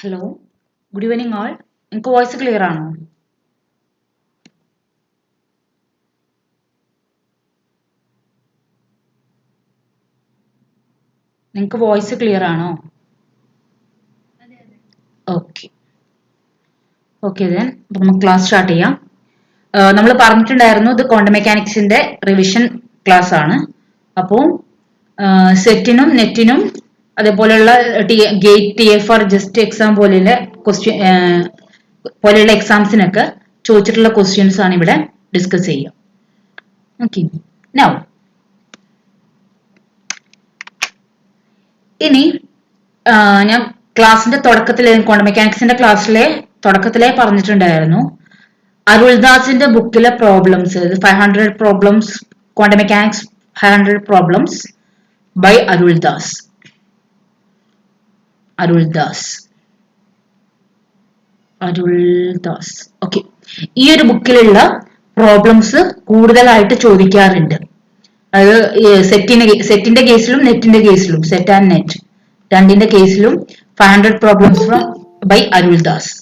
Hello good evening ആൾ. നിങ്ങൾക്ക് voice clear ആണോ? നിങ്ങൾക്ക് വോയിസ് ക്ലിയർ ആണോ? ഓക്കെ ഓക്കെ ദെൻ അപ്പോൾ നമുക്ക് ക്ലാസ് സ്റ്റാർട്ട് ചെയ്യാം. നമ്മൾ പറഞ്ഞിട്ടുണ്ടായിരുന്നു ഇത് ക്വാണ്ടം മെക്കാനിക്സിന്റെ റിവിഷൻ ക്ലാസ് ആണ്. അപ്പോൾ സെറ്റിനും നെറ്റിനും അതേപോലെയുള്ള ഗേറ്റ് TFR ജസ്റ്റ് എക്സാം പോലെയുള്ള പോലെയുള്ള എക്സാംസിനൊക്കെ ചോദിച്ചിട്ടുള്ള ക്വസ്റ്റ്യൻസ് ആണ് ഇവിടെ ഡിസ്കസ് ചെയ്യുക. ഓക്കെ, നൗ ഇനി ഞാൻ ക്ലാസിന്റെ തുടക്കത്തിലെ ക്വാണ്ടം മെക്കാനിക്സിന്റെ ക്ലാസ്സിലെ തുടക്കത്തിലെ പറഞ്ഞിട്ടുണ്ടായിരുന്നു അരുൾദാസിന്റെ ബുക്കിലെ problems 500 problems quantum mechanics 500 problems by Aruldas. Okay, ഈ ഒരു ബുക്കിലുള്ള പ്രോബ്ലംസ് കൂടുതലായിട്ട് ചോദിക്കാറുണ്ട്. അത് സെറ്റിന്റെ കേസിലും നെറ്റിന്റെ കേസിലും സെറ്റ് ആൻഡ് നെറ്റ് രണ്ടിന്റെ കേസിലും 500 പ്രോബ്ലംസ് ഫ്രം ബൈ അരുൾദാസ്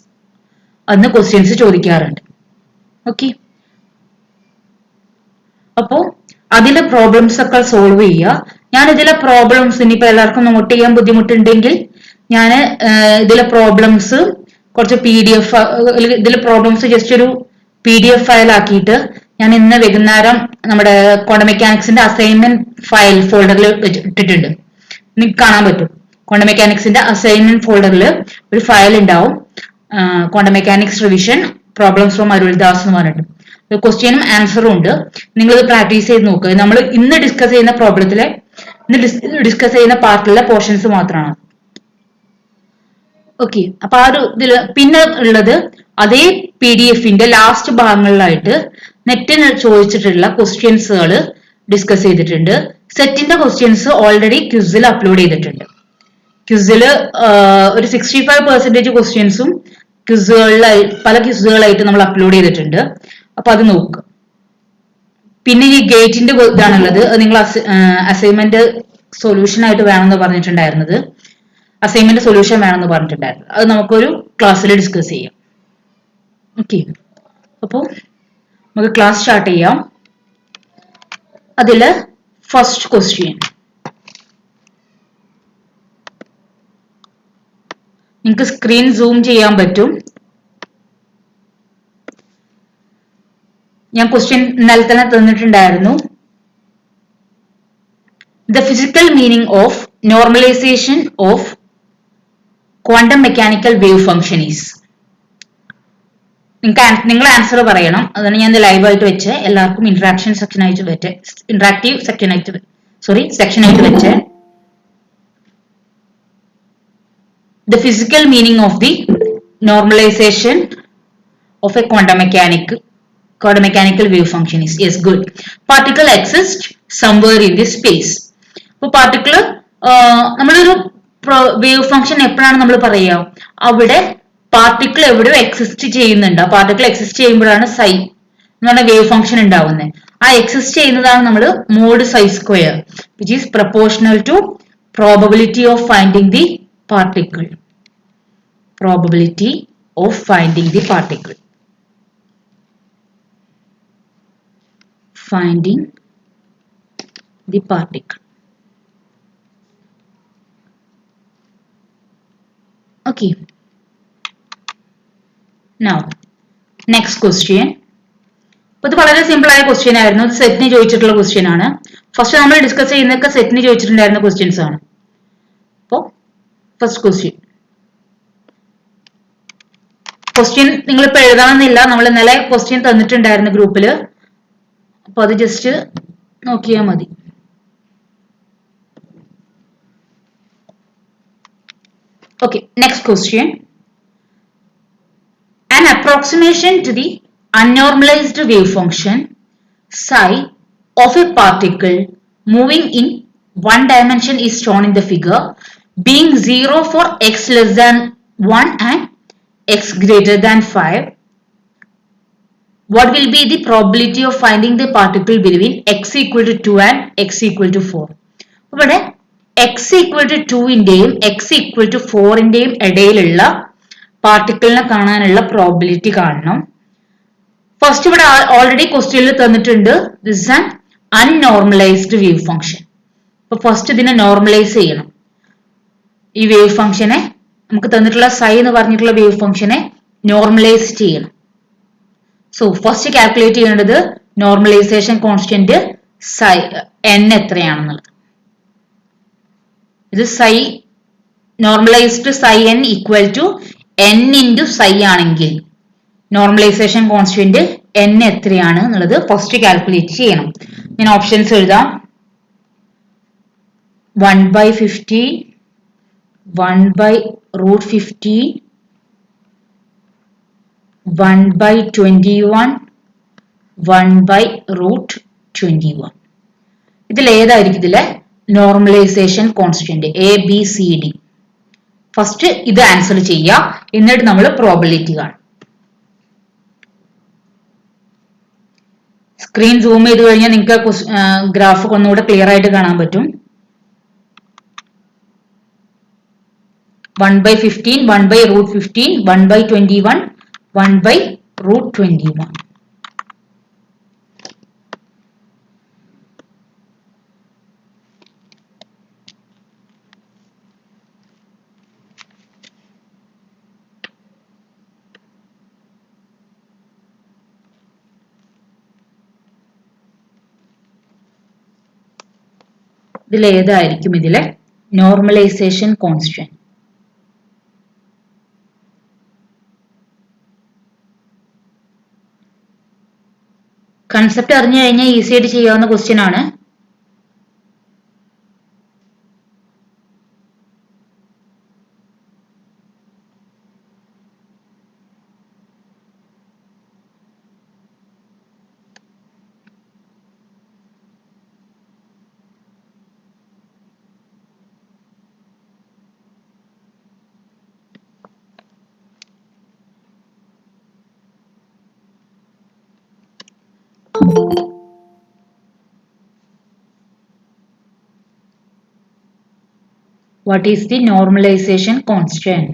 അന്ന് ക്വസ്റ്റ്യൻസ് ചോദിക്കാറുണ്ട്. ഓക്കെ, അപ്പോ അതിലെ പ്രോബ്ലംസ് ഒക്കെ സോൾവ് ചെയ്യുക. ഞാൻ ഇതിലെ പ്രോബ്ലംസ് ഇനിയിപ്പോ എല്ലാവർക്കും നോട്ട് ചെയ്യാൻ ബുദ്ധിമുട്ടുണ്ടെങ്കിൽ ഞാൻ ഇതിലെ പ്രോബ്ലംസ് കുറച്ച് PDF ഇതിലെ പ്രോബ്ലംസ് ജസ്റ്റ് ഒരു PDF ഫയൽ ആക്കിയിട്ട് ഞാൻ ഇന്ന് വൈകുന്നേരം നമ്മുടെ ക്വാണ്ടം മെക്കാനിക്സിന്റെ അസൈൻമെന്റ് ഫയൽ ഫോൾഡറിൽ ഇട്ടിട്ടുണ്ട്. നിങ്ങൾക്ക് കാണാൻ പറ്റും. ക്വാണ്ടം മെക്കാനിക്സിന്റെ അസൈൻമെന്റ് ഫോൾഡറിൽ ഒരു ഫയൽ ഉണ്ടാവും, quantum mechanics revision problems from Aruldas എന്ന് പറഞ്ഞിട്ട് ക്വസ്റ്റ്യനും ആൻസറും ഉണ്ട്. നിങ്ങൾ ഇത് പ്രാക്ടീസ് ചെയ്ത് നോക്കുക. നമ്മൾ ഇന്ന് ഡിസ്കസ് ചെയ്യുന്ന പ്രോബ്ലത്തിലെ ഡിസ്കസ് ചെയ്യുന്ന പാർട്ടിലെ പോർഷൻസ് മാത്രമാണ്. ഓക്കെ, അപ്പൊ ആ ഒരു ഇതില് പിന്നെ ഉള്ളത് അതേ PDF-ന്റെ ലാസ്റ്റ് ഭാഗങ്ങളിലായിട്ട് നെറ്റിന് ചോദിച്ചിട്ടുള്ള ക്വസ്റ്റ്യൻസുകൾ ഡിസ്കസ് ചെയ്തിട്ടുണ്ട്. സെറ്റിന്റെ ക്വസ്റ്റ്യൻസ് ഓൾറെഡി ക്വിസിൽ അപ്ലോഡ് ചെയ്തിട്ടുണ്ട്. ക്വിസില് ഒരു 65% ക്വസ്റ്റ്യൻസും പല ക്വിസുകളായിട്ട് നമ്മൾ അപ്ലോഡ് ചെയ്തിട്ടുണ്ട്. അപ്പൊ അത് നോക്കുക. പിന്നെ ഈ ഗേറ്റിന്റെ ഇതാണുള്ളത്, നിങ്ങൾ അസൈൻമെന്റ് സൊല്യൂഷൻ ആയിട്ട് വേണമെന്ന് പറഞ്ഞിട്ടുണ്ടായിരുന്നത്. അസൈൻമെന്റ് സൊല്യൂഷൻ വേണമെന്ന് പറഞ്ഞിട്ടുണ്ടായിരുന്നു. അത് നമുക്കൊരു ക്ലാസ്സിൽ ഡിസ്കസ് ചെയ്യാം. ഓക്കെ, അപ്പോൾ നമുക്ക് ക്ലാസ് സ്റ്റാർട്ട് ചെയ്യാം. അതില് ഫസ്റ്റ് ക്വസ്റ്റ്യൻ നിങ്ങൾക്ക് സ്ക്രീൻ സൂം ചെയ്യാൻ പറ്റും. ഞാൻ ക്വസ്റ്റ്യൻ ഇന്നലെ തന്നെ തന്നിട്ടുണ്ടായിരുന്നു. The physical meaning of normalization of quantum mechanical wave function is. നിങ്ങൾ ആൻസർ പറയണം. അതാണ് ഞാൻ ലൈവ് ആയിട്ട് വെച്ച് എല്ലാവർക്കും ഇന്ററാക്റ്റീവ് സെക്ഷൻ ആയിട്ട് വെച്ച് The physical meaning of the normalization of a quantum mechanical wave function is. Yes, good. Particle exists somewhere in this space. അപ്പോൾ പാർട്ടിക്കിൾ നമ്മളൊരു വേവ് ഫംഗ്ഷൻ എപ്പോഴാണ് നമ്മൾ പറയുക, അവിടെ പാർട്ടിക്കിൾ എവിടെയോ എക്സിസ്റ്റ് ചെയ്യുന്നുണ്ട്. ആ പാർട്ടിക്കിൾ എക്സിസ്റ്റ് ചെയ്യുമ്പോഴാണ് സൈ എന്ന് പറഞ്ഞ വേവ് ഫംഗ്ഷൻ ഉണ്ടാവുന്നത്. ആ എക്സിസ്റ്റ് ചെയ്യുന്നതാണ് നമ്മൾ mod psi square which is proportional to probability of finding the particle. Probability of finding the particle. Finding the particle. Okay. Now, next question. ഇത് വളരെ സിമ്പിൾ ആയ ക്വസ്റ്റ്യൻ ആയിരുന്നു. സെറ്റിന് ചോദിച്ചിട്ടുള്ള ക്വസ്റ്റ്യൻ ആണ്. ഫസ്റ്റ് നമ്മൾ ഡിസ്കസ് ചെയ്യുന്നതൊക്കെ സെറ്റിന് ചോദിച്ചിട്ടുണ്ടായിരുന്ന ക്വസ്റ്റ്യൻസ് ആണ്. അപ്പോൾ ഫസ്റ്റ് ക്വസ്റ്റ്യൻ നിങ്ങളിപ്പോ എഴുതണമെന്നില്ല. നമ്മൾ ഇന്നലെ ക്വസ്റ്റ്യൻ തന്നിട്ടുണ്ടായിരുന്നു ഗ്രൂപ്പില്. അപ്പൊ അത് ജസ്റ്റ് നോക്കിയാൽ മതി. Okay, next question. An approximation to the unnormalized wave function psi of a particle moving in one dimension is shown in the figure, being 0 for x less than 1 and x greater than 5. What will be the probability of finding the particle between x equal to 2 and x equal to 4? ഇവിടെ x equal to 2-ന്റെയും x equal to 4-ന്റെയും ഇടയിലുള്ള പാർട്ടിക്കിളിനെ കാണാനുള്ള probability കാണണം. First ഇവിടെ already ക്വസ്റ്റ്യനിൽ തന്നിട്ടുണ്ട് this an അൺനോർമലൈസ്ഡ് wave function. അപ്പൊ first ഇതിനെ normalise ചെയ്യണം. ഈ വേവ് ഫംഗ്ഷനെ നമുക്ക് തന്നിട്ടുള്ള സൈ എന്ന് പറഞ്ഞിട്ടുള്ള വേവ് ഫംഗ്ഷനെ നോർമലൈസ് ചെയ്യണം. സോ ഫസ്റ്റ് കാൽക്കുലേറ്റ് ചെയ്യേണ്ടത് നോർമലൈസേഷൻ കോൺസ്റ്റന്റ് സൈ n എത്രയാണെന്നുള്ളത്. ഇത് psi normalised psi n equal to n into psi ആണെങ്കിൽ നോർമലൈസേഷൻ കോൺസ്റ്റന്റ് n എത്രയാണ് എന്നുള്ളത് ഫസ്റ്റ് കാൽക്കുലേറ്റ് ചെയ്യണം. ഞാൻ ഓപ്ഷൻസ് എഴുതാം. 1/15, 1/√15, 1/21, 1/√21. ഇതിൽ ഏതായിരിക്കും ഇതിലെ നോർമലൈസേഷൻ കോൺസ്റ്റന്റ്? ABCD. ഫസ്റ്റ് ഇത് ആൻസർ ചെയ്യുക, എന്നിട്ട് നമ്മൾ പ്രോബിലിറ്റി കാണും. സ്ക്രീൻ സൂം ചെയ്ത് കഴിഞ്ഞാൽ നിങ്ങൾക്ക് ഗ്രാഫ് ഒന്നുകൂടെ ക്ലിയർ ആയിട്ട് കാണാൻ പറ്റും. 1/15, 1/√15, 1/21, 1/√21. ഇതിൽ ഏതായിരിക്കും ഇതിലെ നോർമലൈസേഷൻ കോൺസ്റ്റന്റ്? കൺസെപ്റ്റ് അറിഞ്ഞു കഴിഞ്ഞാൽ ഈസി ആയിട്ട് ചെയ്യാവുന്ന ക്വസ്റ്റ്യൻ ആണ്. What is the normalization constant?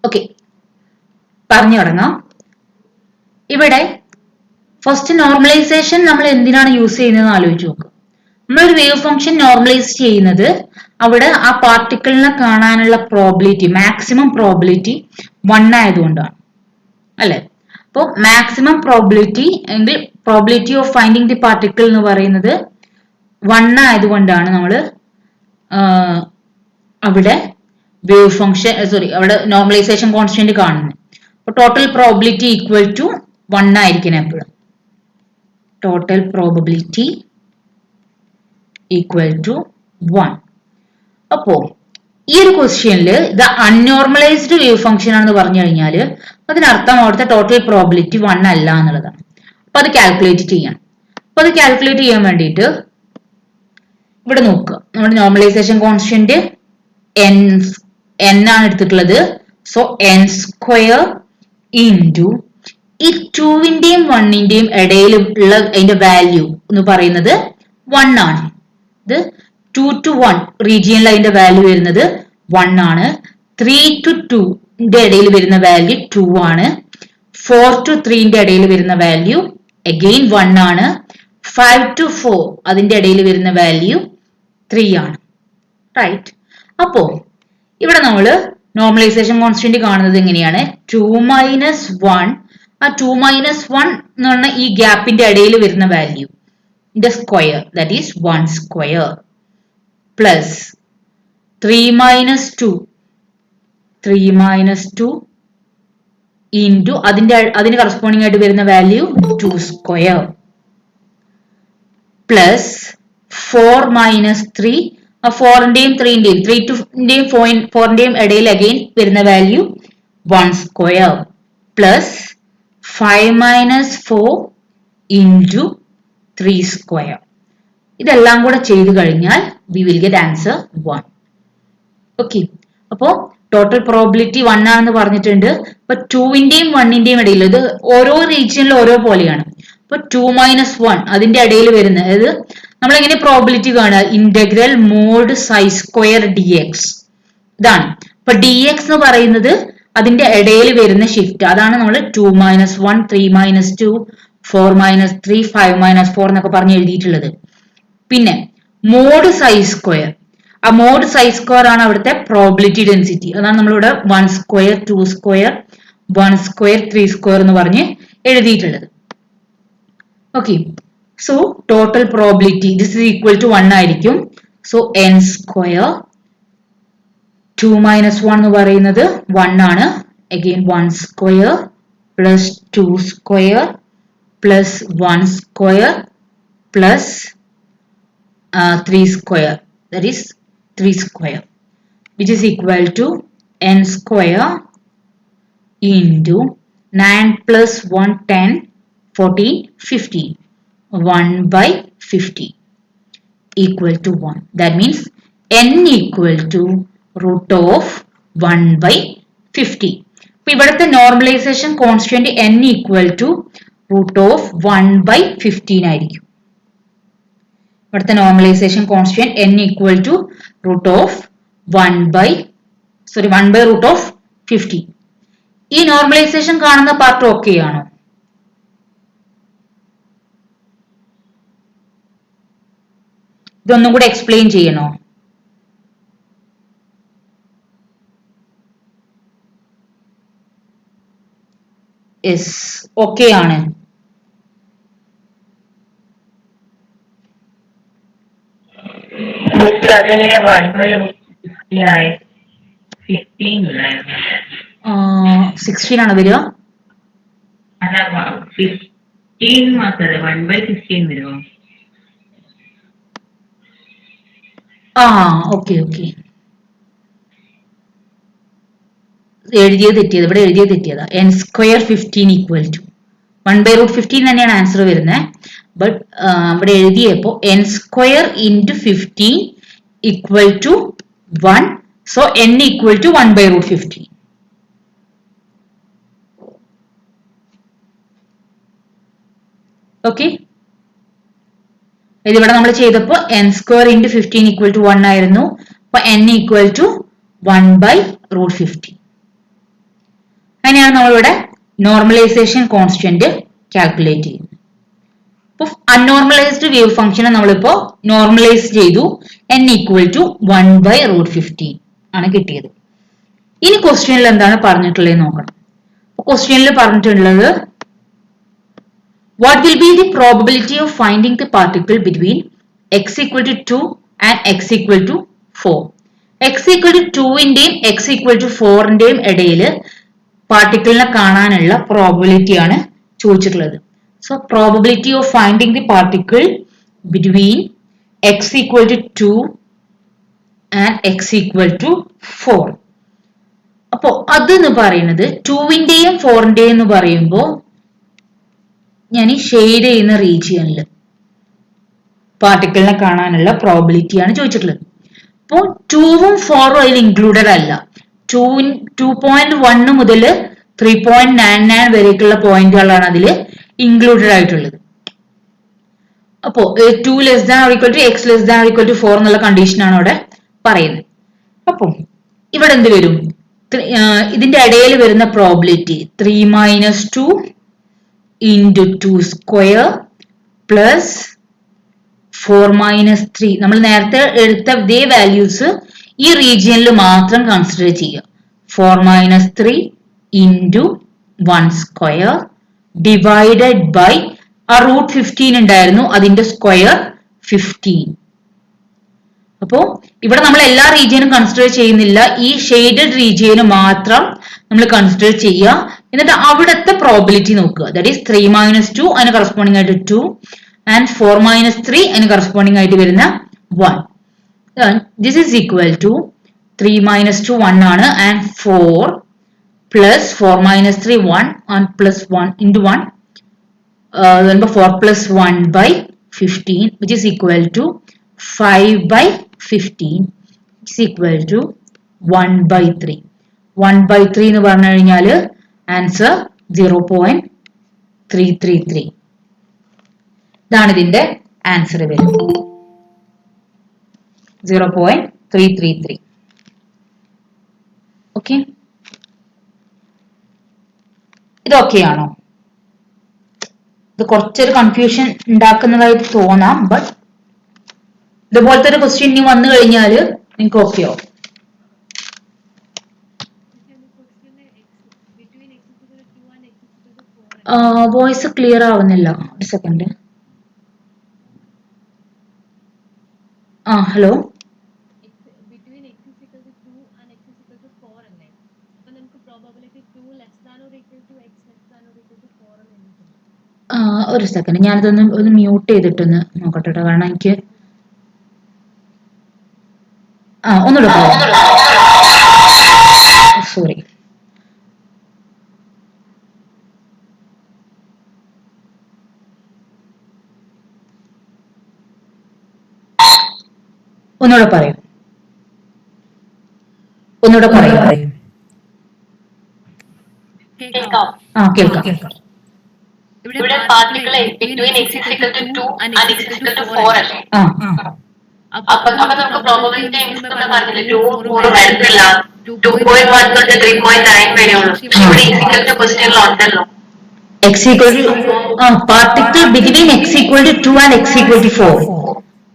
Okay. പറഞ്ഞു തുടങ്ങാം. ഇവിടെ ഫസ്റ്റ് നോർമലൈസേഷൻ നമ്മൾ എന്തിനാണ് യൂസ് ചെയ്യുന്നത് ആലോചിച്ച് നോക്കുക. നമ്മളൊരു വേവ് ഫംഗ്ഷൻ നോർമലൈസ് ചെയ്യുന്നത് അവിടെ ആ പാർട്ടിക്കിളിനെ കാണാനുള്ള പ്രോബിലിറ്റി, മാക്സിമം പ്രോബിലിറ്റി 1 ആയതുകൊണ്ടാണ് അല്ലെ. അപ്പോൾ മാക്സിമം പ്രോബിലിറ്റി എങ്കിൽ probability of finding the particle എന്ന് പറയുന്നത് 1 ആയതുകൊണ്ടാണ് നമ്മൾ അവിടെ വേവ് ഫംഗ്ഷൻ അവിടെ നോർമലൈസേഷൻ കോൺസ്റ്റന്റ് കാണുന്നത്. അപ്പോൾ ടോട്ടൽ പ്രോബിലിറ്റി ഈക്വൽ ടു 1 ആയിരിക്കണം എപ്പോഴും. Total probability equal to 1. അപ്പോ ഈ ഒരു ക്വസ്റ്റ്യനിൽ ഇത് അൺനോർമലൈസ്ഡ് വേവ് ഫംഗ്ഷൻ ആണെന്ന് പറഞ്ഞു കഴിഞ്ഞാൽ അതിനർത്ഥം അവിടുത്തെ ടോട്ടൽ പ്രോബിലിറ്റി 1 അല്ല എന്നുള്ളതാണ്. അപ്പൊ അത് കാൽക്കുലേറ്റ് ചെയ്യണം. അപ്പൊ അത് കാൽക്കുലേറ്റ് ചെയ്യാൻ വേണ്ടിയിട്ട് ഇവിടെ നോക്കുക. നമ്മുടെ നോർമലൈസേഷൻ കോൺസ്റ്റന്റ് n ആണ് എടുത്തിട്ടുള്ളത്. സോ n സ്ക്വയർ ഇൻറ്റു ഈ 2-ന്റെയും 1-ന്റെയും ഇടയിൽ ഉള്ള അതിന്റെ വാല്യൂ എന്ന് പറയുന്നത് 1 ആണ്. ഇത് 2 to 1 റീജിയനിൽ അതിന്റെ വാല്യൂ വരുന്നത് 1 ആണ്. 3 to 2-ന്റെ ഇടയിൽ വരുന്ന വാല്യൂ 2 ആണ്. 4 to 3-ന്റെ ഇടയിൽ വരുന്ന വാല്യൂ അഗെയിൻ 1 ആണ്. 5 to 4 അതിന്റെ ഇടയിൽ വരുന്ന വാല്യൂ 3 ആണ്. റൈറ്റ്. അപ്പോ ഇവിടെ നമ്മള് നോർമലൈസേഷൻ കോൺസ്റ്റന്റ് കാണുന്നത് എങ്ങനെയാണ്? 2 minus 1, ആ 2 minus 1 എന്ന് പറഞ്ഞാൽ ഈ ഗ്യാപ്പിന്റെ ഇടയിൽ വരുന്ന വാല്യൂ ന്റെ square, that is 1 square, plus 3 minus 2 into അതിന് കറസ്പോണ്ടിങ് ആയിട്ട് വരുന്ന value 2 square, plus 4 minus 3, 4-ന്റെയും 3-ന്റെയും 3 to 4-ന്റെയും ഇടയിൽ അഗെയിൻ വരുന്ന value 1 square, plus 5 minus 4 into 3 square. ഇതെല്ലാം കൂടെ ചെയ്തു കഴിഞ്ഞാൽ we will get answer 1. Okay, അപ്പോ ടോട്ടൽ പ്രോബിലിറ്റി 1 ആണെന്ന് പറഞ്ഞിട്ടുണ്ട്. അപ്പൊ 2ന്റെയും 1ന്റെയും ഇടയിൽ ഇത് ഓരോ റീജിയനിലും ഓരോ പോലെയാണ്. അപ്പൊ 2 - 1 അതിന്റെ ഇടയിൽ വരുന്ന, അതായത് നമ്മൾ എങ്ങനെ പ്രോബിലിറ്റി കാണുക, integral mod psi square dx ഇതാണ്. അപ്പൊ dx എന്ന് പറയുന്നത് അതിന്റെ ഇടയിൽ വരുന്ന ഷിഫ്റ്റ്, അതാണ് നമ്മൾ 2 - 1, 3 - 2, 4 - 3, 5 - 4 എന്നൊക്കെ പറഞ്ഞ് എഴുതിയിട്ടുള്ളത്. പിന്നെ മോഡ് സൈ സ്ക്വയർ, ആ മോഡ് സൈ സ്ക്വയർ ആണ് അവിടുത്തെ പ്രോബിലിറ്റി ഡെൻസിറ്റി. അതാണ് നമ്മളിവിടെ 1 സ്ക്വയർ, 2 സ്ക്വയർ, 1 സ്ക്വയർ, 3 സ്ക്വയർ എന്ന് പറഞ്ഞ് എഴുതിയിട്ടുള്ളത്. Okay, so total probability this is equal to 1 ആയിരിക്കും. സോ n സ്ക്വയർ 2 - 1 എന്ന് പറയുന്നത് 1 ആണ്. Again 1 square plus 2 square plus 1 square plus 3 square, that is 3 square, which is equal to n square into 9 plus 1 10 14 15 1 by 50 equal to 1. That means n equal to root of 1 by 50. അപ്പോൾ ഇവിടുത്തെ normalisation constant n equal to root of 1 by 15 ആയിരിക്കും. ഇവിടുത്തെ normalisation constant n equal to root of 1 by root of 50. ഈ normalisation കാണുന്ന part okay ആണോ? ഇതൊന്നും കൂടെ explain ചെയ്യണോ? യെസ്, ഓക്കെ ആണ്. സിക്സ്റ്റീൻ ആണ് വരിക. ആ ഓക്കെ ഓക്കെ, എഴുതിയത് തെറ്റിയത്, ഇവിടെ എഴുതിയത് തെറ്റിയതാ. n square 15 equal to 1 by root 15 തന്നെയാണ് ആൻസർ വരുന്നത്. ബട്ട് ഇവിടെ എഴുതിയപ്പോ n square into 15 equal to 1. So n equal to 1 by root 15. Okay, ഇതിവിടെ നമ്മൾ ചെയ്തപ്പോ n square into 15 equal to 1 ആയിരുന്നു. അപ്പൊ n equal to 1 by root 15. അങ്ങനെയാണ് നമ്മളിവിടെ നോർമലൈസേഷൻ കോൺസ്റ്റന്റ് കാൽക്കുലേറ്റ് ചെയ്യുന്നത്. അപ്പൊ അൺനോർമലൈസ്ഡ് വേവ് ഫംഗ്ഷനെ നമ്മളിപ്പോ നോർമലൈസ് ചെയ്തു. n equal to 1 by root 15 ആണ് കിട്ടിയത്. ഇനി ക്വസ്റ്റ്യനിൽ എന്താണ് പറഞ്ഞിട്ടുള്ളത് നോക്കണം. ക്വസ്റ്റ്യനിൽ പറഞ്ഞിട്ടുള്ളത് what will be the probability of finding the particle between x equal to 2 and x equal to 4. x equal to 2ന്റെയും x equal to 4ന്റെയും ഇടയിൽ പാർട്ടിക്കിളിനെ കാണാനുള്ള പ്രോബിലിറ്റി ആണ് ചോദിച്ചിട്ടുള്ളത്. So probability of finding the particle between x equal to 2 and x equal to 4. അപ്പോ അതെന്ന് പറയുന്നത് 2ന്റെയും 4ന്റെയും എന്ന് പറയുമ്പോൾ ഞാൻ ഈ ഷെയ്ഡ് ചെയ്യുന്ന റീജിയനിൽ പാർട്ടിക്കിളിനെ കാണാനുള്ള പ്രോബിലിറ്റി ആണ് ചോദിച്ചിട്ടുള്ളത്. അപ്പോൾ 2ഉം 4ഉം അതിൽ ഇൻക്ലൂഡഡ് അല്ല. 2.1 മുതൽ 3.99 വരേക്കുള്ള പോയിന്റുകളാണ് അതിൽ ഇൻക്ലൂഡഡ് ആയിട്ടുള്ളത്. അപ്പോ 2 less than or equal to x less than or equal to 4 എന്നുള്ള കണ്ടീഷനാണ് അവിടെ പറയുന്നത്. അപ്പം ഇവിടെ എന്ത് വരും? ഇതിന്റെ ഇടയിൽ വരുന്ന പ്രോബിലിറ്റി 3 - 2 into 2 square plus 4 - 3. നമ്മൾ നേരത്തെ എടുത്ത ഇതേ വാല്യൂസ് ഈ റീജിയനിൽ മാത്രം കൺസിഡർ ചെയ്യുക. 4 - 3 into 1 square divided by ആ റൂട്ട് 15 ഉണ്ടായിരുന്നു, അതിന്റെ സ്ക്വയർ 15. അപ്പോ ഇവിടെ നമ്മൾ എല്ലാ റീജിയനും കൺസിഡർ ചെയ്യുന്നില്ല, ഈ ഷെയ്ഡഡ് റീജിയന് മാത്രം നമ്മൾ കൺസിഡർ ചെയ്യുക. എന്നിട്ട് അവിടുത്തെ പ്രോബിലിറ്റി നോക്കുക. ദാറ്റ് ഈസ് 3 - 2 അതിന് കറസ്പോണ്ടിങ് ആയിട്ട് 2 ആൻഡ് 4 - 3 അതിന് കറസ്പോണ്ടിങ് ആയിട്ട് വരുന്ന 1. ദിസ് ഈസ് ഈക്വൽ ടു 3 - 2 1 ആണ് and 4 plus 4 - 3 1 and plus 1 into 1 4 plus 1 by 15 which is equal to 5 by 15 is equal to 1 by 3. 1 by 3 എന്ന് പറഞ്ഞു കഴിഞ്ഞാൽ ആൻസർ 0.333. ഇതാണ് ഇതിന്റെ ആൻസർ വരുന്നത് 0.333. ഓക്കെ, ഇതൊക്കെയാണോ? ഇത് കുറച്ചൊരു കൺഫ്യൂഷൻ ഉണ്ടാക്കുന്നതായിട്ട് തോന്നാം, ബട്ട് ഇതുപോലത്തെ ഒരു ക്വസ്റ്റ്യൻ ഇനി വന്നു കഴിഞ്ഞാൽ നിങ്ങൾക്ക് ഓക്കെയോ? വോയിസ് ക്ലിയർ ആവുന്നില്ല, ഒരു സെക്കൻഡ്. ഹലോ, ഒരു സെക്കൻഡ്, ഞാനിതൊന്ന് ഒന്ന് മ്യൂട്ട് ചെയ്തിട്ടൊന്ന് നോക്കട്ടെ കേട്ടോ, കാരണം എനിക്ക് ഒന്നുകൂടെ സോറി. ഒന്നുകൂടെ പറയൂ. കേൾക്കാം. ഇവിടെ particle between x is equal to 2 and x is equal to 4 അല്ലേ? അപ്പൊ നമുക്ക് പ്രോബബിലിറ്റി പറഞ്ഞില്ലേ 2 4 വരത്തില്ല, 2.1 തൊട്ട് 3.9 വരെ ഉള്ളൂ. പക്ഷെ ഇവിടെ x equal to ക്വസ്റ്റ്യനിൽ ഉണ്ടല്ലോ x equal to particle between x equal to 2 and x equal to 4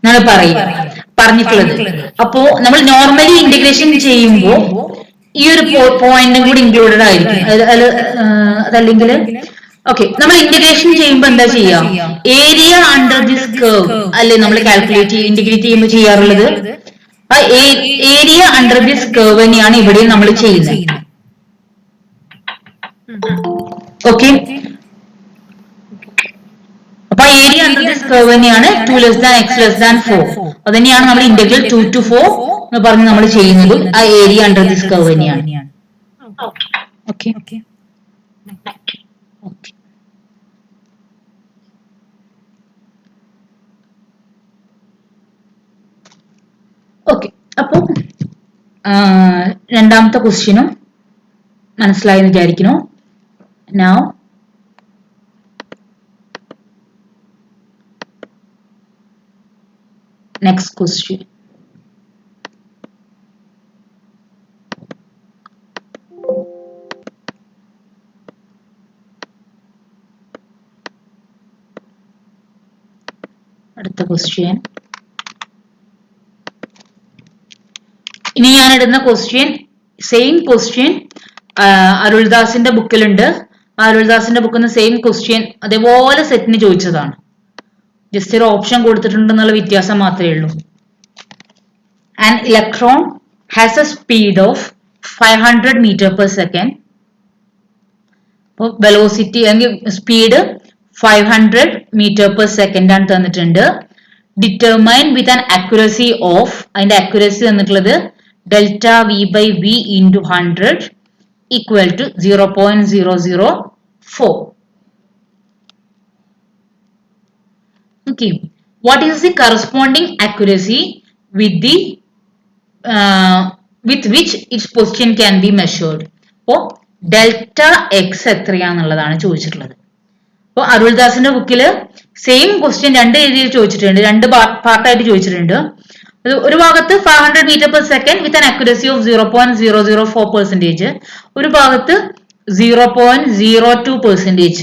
എന്നാണ് പറഞ്ഞിട്ടുള്ളത്. അപ്പോ നമ്മൾ നോർമലി ഇന്റഗ്രേഷൻ ചെയ്യുമ്പോൾ ഈ ഒരു പോയിന്റും കൂടി ഇൻക്ലൂഡഡ് ആയിരിക്കും. അതല്ലെങ്കിൽ ഓക്കെ, നമ്മൾ ഇന്റഗ്രേഷൻ ചെയ്യുമ്പോൾ എന്താ ചെയ്യാം? ഏരിയ അണ്ടർ ദിസ് കർവ് അല്ലെ നമ്മൾ കാൽക്കുലേറ്റ് ഇന്റഗ്രേറ്റ് ചെയ്യുമ്പോൾ ചെയ്യാറുള്ളത്. ആ ഏരിയ അണ്ടർ ദിസ് കർവ് തന്നെയാണ് ഇവിടെ നമ്മൾ ചെയ്യുന്നത്. ഓക്കെ, അപ്പൊ ഏരിയ അണ്ടർ ദിസ് കർവ് തന്നെയാണ് 2 less than x less than 4. അത് തന്നെയാണ് നമ്മൾ ഇന്റഗ്രൽ 2 to 4 എന്ന് പറഞ്ഞ് നമ്മൾ ചെയ്യുന്നതും ആ ഏരിയ അണ്ടർ ദിസ് കർവ് തന്നെയാണ്. Okay, okay. അപ്പൊ രണ്ടാമത്തെ ക്വസ്റ്റ്യനും മനസ്സിലായെന്ന് വിചാരിക്കുന്നു. Now next question. അടുത്ത ക്വസ്റ്റ്യൻ. ഇനി ഞാൻ ഇടുന്ന ക്വസ്റ്റ്യൻ സെയിം ക്വസ്റ്റ്യൻ അരുൾദാസിന്റെ ബുക്കിലുണ്ട്. അരുൾദാസിന്റെ ബുക്കിൽ നിന്ന് സെയിം ക്വസ്റ്റ്യൻ അതേപോലെ സെറ്റിന് ചോദിച്ചതാണ്. ജസ്റ്റ് ഒരു ഓപ്ഷൻ കൊടുത്തിട്ടുണ്ടെന്നുള്ള വ്യത്യാസം മാത്രമേ ഉള്ളൂ. An electron has a speed of 500 meter per second. Velocity അല്ലെങ്കിൽ സ്പീഡ് 500 meter per second ആണ് തന്നിട്ടുണ്ട്. Determine with an accuracy of, അതിന്റെ അക്യുറസി തന്നിട്ടുള്ളത് delta v by v into 100 equal to 0.004. Okay, what is the corresponding accuracy with the with which its position can be measured? അപ്പോൾ delta X എത്രയാന്നുള്ളതാണ് ചോദിച്ചിട്ടുള്ളത്. അപ്പോൾ അരുൾദാസിന്റെ ബുക്കില് same question രണ്ട് രീതിയിൽ ചോദിച്ചിട്ടുണ്ട്, രണ്ട് പാർട്ടായിട്ട് ചോദിച്ചിട്ടുണ്ട്. ഒരു ഭാഗത്ത് 500 meter per second with an accuracy of 0.004%, ഒരു ഭാഗത്ത് 0.02%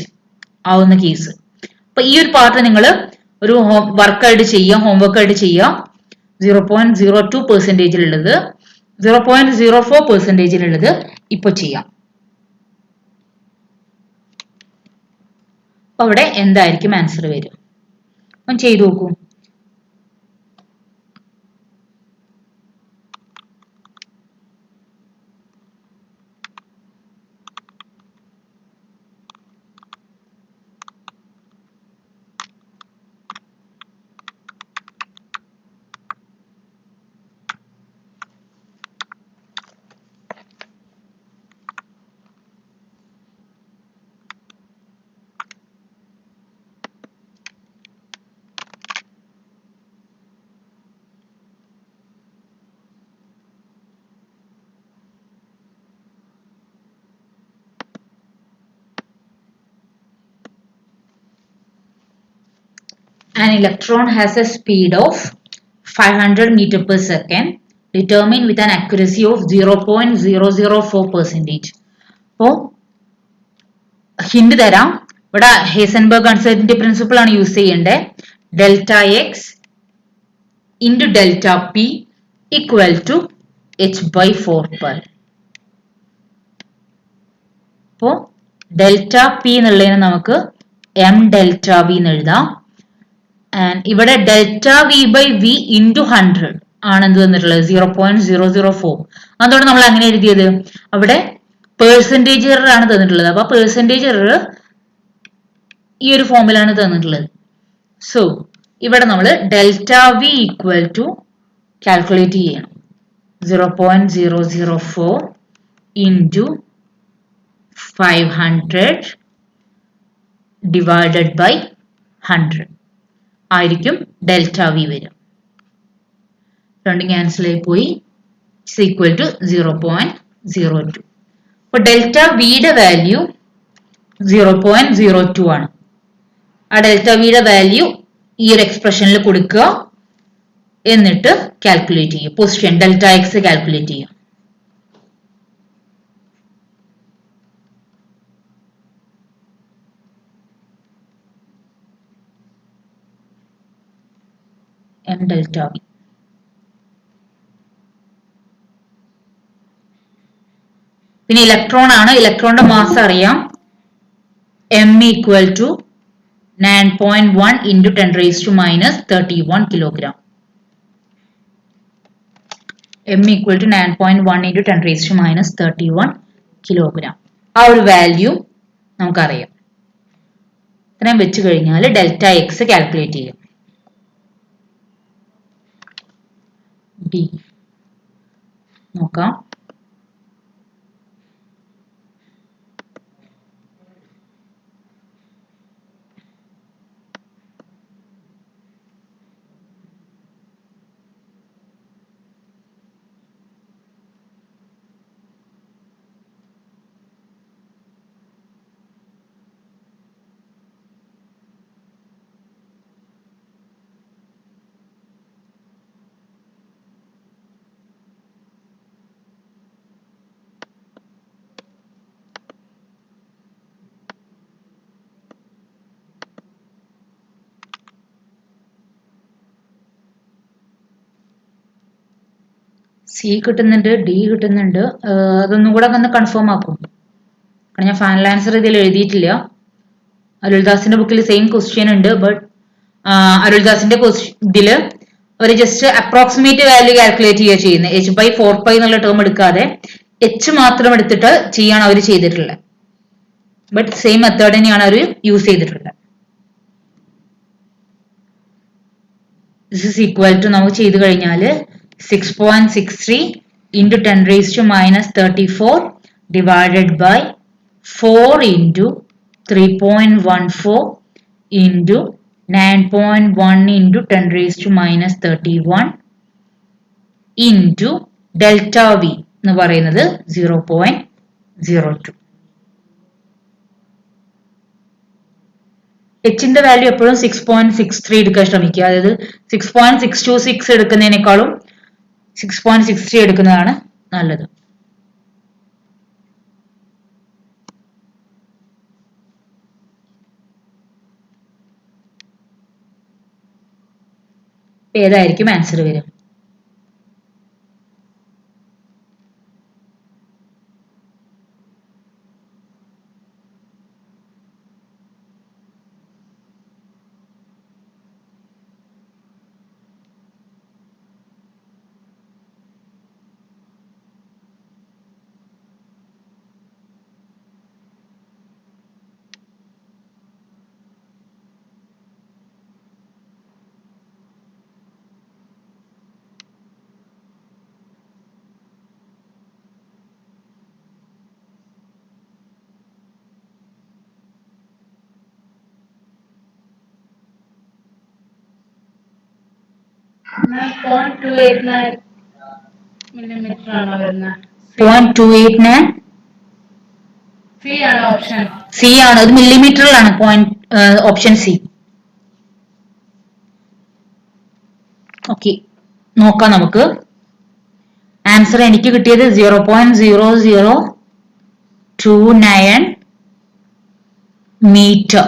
ആവുന്ന കേസ്. അപ്പൊ ഈ ഒരു പാർട്ട് നിങ്ങൾ ഒരു വർക്കായിട്ട് ചെയ്യാം, ഹോംവർക്ക് ആയിട്ട് ചെയ്യാം. 0.02% 0.04% ഇപ്പൊ ചെയ്യാം. അപ്പൊ അവിടെ എന്തായിരിക്കും ആൻസർ വരും? ഒന്ന് ചെയ്തു നോക്കൂ. an electron has a speed of 500 meter per second. Determine with an accuracy of 0.004%. അപ്പോൾ ഹിന്റ് തരാം. ഇവിടെ ഹേസൻബർഗ് അൺസർട്ടനിറ്റി പ്രിൻസിപ്പിൾ ആണ് യൂസ് ചെയ്യേണ്ടത്. Delta x into delta p equal to h/4π. അപ്പോൾ ഡെൽറ്റ പി എന്നുള്ളതിന് നമുക്ക് m ഡെൽറ്റ വി എന്ന് എഴുതാം. ആൻഡ് ഇവിടെ delta v by v into 100 ആണ് എന്ത് തന്നിട്ടുള്ളത് 0.004. അതുകൊണ്ട് നമ്മൾ അങ്ങനെ എഴുതിയത്. അവിടെ പെർസെൻറ്റേജ് എറർ ആണ് തന്നിട്ടുള്ളത്. അപ്പൊ പെർസെൻറ്റേജ് എറർ ഈ ഒരു ഫോമിലാണ് തന്നിട്ടുള്ളത്. സോ ഇവിടെ നമ്മൾ delta v equal to calculate ചെയ്യണം. 0.004 ഇൻറ്റു 500 ഡിവൈഡഡ് ബൈ 100 ആയിരിക്കും ഡെൽറ്റ വി വരും. രണ്ടും ക്യാൻസൽ ആയി പോയി. It's equal to 0.02. അപ്പൊ ഡെൽറ്റ വിയുടെ വാല്യൂ 0.02 ആണ്. ആ ഡെൽറ്റ വിയുടെ വാല്യൂ ഈ ഒരു എക്സ്പ്രഷനിൽ കൊടുക്കുക, എന്നിട്ട് കാൽക്കുലേറ്റ് ചെയ്യുക. പൊസിഷൻ ഡെൽറ്റ എക്സ് കാൽക്കുലേറ്റ് ചെയ്യുക. m delta v. പിന്നെ ഇലക്ട്രോൺ ആണ്. ഇലക്ട്രോണിന്റെ മാസ് അറിയാം. m equal to 9.1 into 10⁻³ kilogram. m equal to 9.1 into 10⁻³ kilogram. ആ ഒരു വാല്യൂ നമുക്കറിയാം. ഇത്രയും വെച്ച് കഴിഞ്ഞാൽ ഡെൽറ്റ എക്സ് കാൽക്കുലേറ്റ് ചെയ്യാം. ഡി നോക്കാം. സി കിട്ടുന്നുണ്ട്, ഡി കിട്ടുന്നുണ്ട്. അതൊന്നും കൂടെ ഒന്ന് കൺഫേം ആക്കും. കാരണം ഞാൻ ഫൈനൽ ആൻസർ ഇതിൽ എഴുതിയിട്ടില്ല. അരുൾദാസിന്റെ ബുക്കിൽ സെയിം ക്വസ്റ്റ്യൻ ഉണ്ട്. ബട്ട് അരുൾദാസിന്റെ ഇതില് ഒരു ജസ്റ്റ് അപ്രോക്സിമേറ്റ് വാല്യൂ കാൽക്കുലേറ്റ് ചെയ്യുക ചെയ്യുന്നത്. h/4π എന്നുള്ള ടേം എടുക്കാതെ എച്ച് മാത്രം എടുത്തിട്ട് ചെയ്യാണ് അവർ ചെയ്തിട്ടുള്ളത്. ബട്ട് സെയിം മെത്തേഡ് തന്നെയാണ് അവർ യൂസ് ചെയ്തിട്ടുള്ളത്. ദിസ് ഇസ് ഈക്വൽ ടു നമുക്ക് ചെയ്ത് കഴിഞ്ഞാൽ 6.63 into 10⁻34 divided by 4 into 3.14 into 9.1 into 10⁻31 into delta v എന്ന് പറയുന്നത് 0.02. എച്ചിന്റെ വാല്യൂ എപ്പോഴും 6.63 എടുക്കാൻ ശ്രമിക്കുക. അതായത് 6.626 എടുക്കുന്നതിനേക്കാളും 6.63 എടുക്കുന്നതാണ് നല്ലത്. ഏതായിരിക്കും ആൻസർ വരിക? മില്ലിമീറ്റർ ആണോ വരുന്നത്? 0.289 സി ആണ് ഓപ്ഷൻ. സി ആണ്. അത് മില്ലിമീറ്ററിലാണ്. Option C. ഓക്കെ, നോക്കാം നമുക്ക്. ആൻസർ എനിക്ക് കിട്ടിയത് 0.0029 മീറ്റർ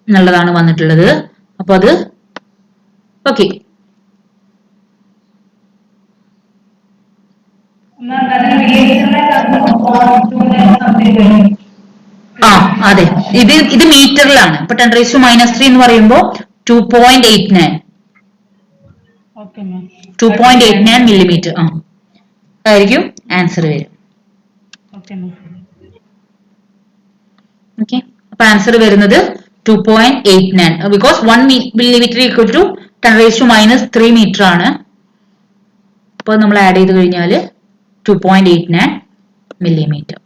എന്നുള്ളതാണ് വന്നിട്ടുള്ളത്. അപ്പൊ അത് ഓക്കെ. ആ അതെ, ഇത് മീറ്ററിലാണ്. ഇപ്പൊ 10⁻³ എന്ന് പറയുമ്പോൾ 2.89 2.89 മില്ലിമീറ്റർ ആയിരിക്കും ആൻസർ വരും. ഓക്കെ, അപ്പൊ ആൻസർ വരുന്നത് 2.89 because 1 millimetre equal to 10⁻³ metre ആണ്. അപ്പൊ നമ്മൾ ആഡ് ചെയ്ത് കഴിഞ്ഞാൽ 2.89 മില്ലിമീറ്റർ.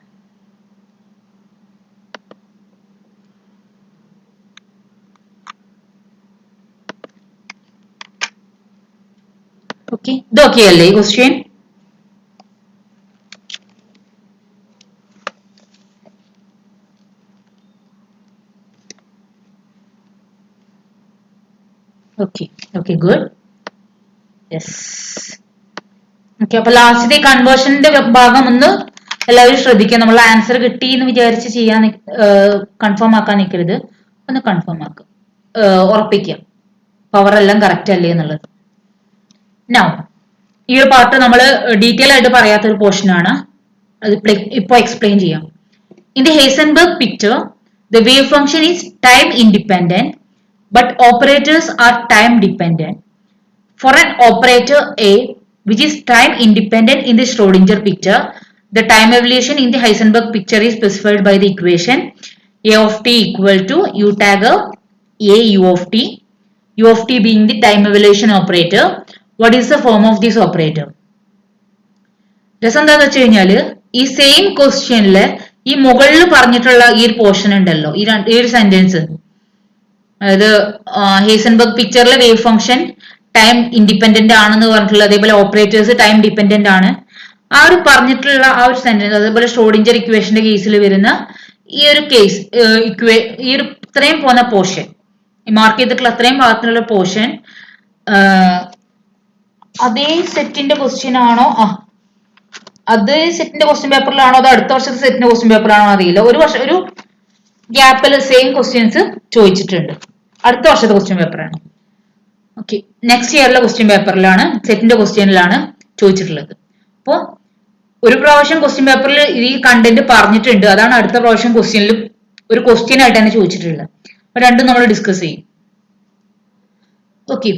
ഓക്കെ, ഇതൊക്കെ അല്ലേ ഈ question? Okay okay, good. Yes. Okay, അപ്പൊ ലാസ്റ്റത്തെ കൺവേർഷന്റെ ഭാഗം ഒന്ന് എല്ലാവരും ശ്രദ്ധിക്കുക. നമ്മൾ ആൻസർ കിട്ടി എന്ന് വിചാരിച്ച് ചെയ്യാൻ കൺഫേം ആക്കാൻ നിൽക്കരുത്. ഒന്ന് കൺഫേം ആക്കുക, ഉറപ്പിക്കുക പവർ എല്ലാം കറക്റ്റ് അല്ലേ എന്നുള്ളത്. നൗ ഈ ഒരു പാർട്ട് നമ്മൾ ഡീറ്റെയിൽ ആയിട്ട് പറയാത്ത ഒരു പോർഷൻ ആണ്. അത് ഇപ്പൊ എക്സ്പ്ലെയിൻ ചെയ്യാം. In the Heisenberg picture the wave function is time independent but operators are time dependent. For an operator A which is time independent in the Schrodinger picture, the time evolution in the Heisenberg picture is specified by the equation A of t equal to u tag A u of t being the time evolution operator. What is the form of this operator? രസം എന്താന്ന് വെച്ച് കഴിഞ്ഞാല് ഈ same ക്വസ്റ്റ്യനില് ഈ മുകളിൽ പറഞ്ഞിട്ടുള്ള ഈ ഒരു പോർഷൻ ഉണ്ടല്ലോ, ഈ ഒരു സെന്റൻസ്, അതായത് ഹൈസൻബർഗ് പിക്ചറിലെ വേവ് ഫംഗ്ഷൻ ടൈം ഇൻഡിപെൻഡന്റ് ആണെന്ന് പറഞ്ഞിട്ടുള്ള, അതേപോലെ ഓപ്പറേറ്റേഴ്സ് ടൈം ഡിപെൻഡന്റ് ആണ്, ആ ഒരു പറഞ്ഞിട്ടുള്ള ആ ഒരു സെന്റൻസ്, അതേപോലെ ഷ്രോഡിഞ്ചർ ഇക്വേഷന്റെ കേസിൽ വരുന്ന ഈ ഒരു കേസ്, ഈ ഒരു ഇത്രയും പോകുന്ന പോർഷൻ, മാർക്ക് ചെയ്തിട്ടുള്ള അത്രയും ഭാഗത്തുള്ള പോർഷൻ അതേ സെറ്റിന്റെ ക്വസ്റ്റ്യൻ ആണോ, അതേ സെറ്റിന്റെ ക്വസ്റ്റ്യൻ പേപ്പറിലാണോ, അതോ അടുത്ത വർഷത്തെ സെറ്റിന്റെ ക്വസ്റ്റ്യൻ പേപ്പറിലാണോ അറിയില്ല. ഒരു ഗ്യാപ്പിൽ സെയിം ക്വസ്റ്റ്യൻസ് ചോദിച്ചിട്ടുണ്ട്. അടുത്ത വർഷത്തെ ക്വസ്റ്റ്യൻ പേപ്പറാണ്. ഓക്കെ, നെക്സ്റ്റ് ഇയറിലെ ക്വസ്റ്റ്യൻ പേപ്പറിലാണ്, സെറ്റിന്റെ ക്വസ്റ്റ്യനിലാണ് ചോദിച്ചിട്ടുള്ളത്. അപ്പോൾ ഒരു പ്രാവശ്യം ക്വസ്റ്റ്യൻ പേപ്പറിൽ ഈ കണ്ടന്റ് പറഞ്ഞിട്ടുണ്ട്, അതാണ് അടുത്ത പ്രാവശ്യം ക്വസ്റ്റ്യനിൽ ഒരു ക്വസ്റ്റ്യൻ ആയിട്ട് തന്നെ ചോദിച്ചിട്ടുള്ളത്. അപ്പൊ രണ്ടും നമ്മൾ ഡിസ്കസ് ചെയ്യും. ഓക്കെ,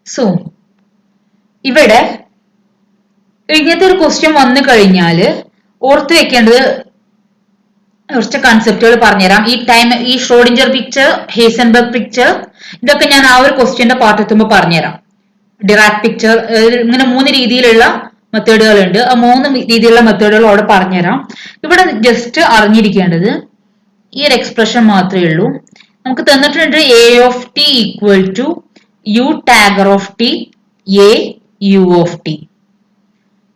സോ ഇവിടെ ഇങ്ങനത്തെ ഒരു ക്വസ്റ്റ്യൻ വന്നു കഴിഞ്ഞാൽ ഓർത്ത് വെക്കേണ്ടത് കുറച്ച് കൺസെപ്റ്റുകൾ പറഞ്ഞുതരാം. ഈ ഷ്രോഡിഞ്ചർ പിക്ചർ, ഹൈസൻബർഗ് പിക്ചർ, ഇതൊക്കെ ഞാൻ ആ ഒരു ക്വസ്റ്റ്യന്റെ പാർട്ട് എത്തുമ്പോൾ പറഞ്ഞുതരാം. ഡിറാക് പിക്ചർ, ഇങ്ങനെ 3 രീതിയിലുള്ള മെത്തേഡുകൾ ഉണ്ട്. ആ 3 രീതിയിലുള്ള മെത്തേഡുകൾ അവിടെ പറഞ്ഞുതരാം. ഇവിടെ ജസ്റ്റ് അറിഞ്ഞിരിക്കേണ്ടത് ഈ ഒരു എക്സ്പ്രഷൻ മാത്രമേ ഉള്ളൂ. നമുക്ക് തന്നിട്ടുണ്ട് A of T equal to U dagger of T A U of T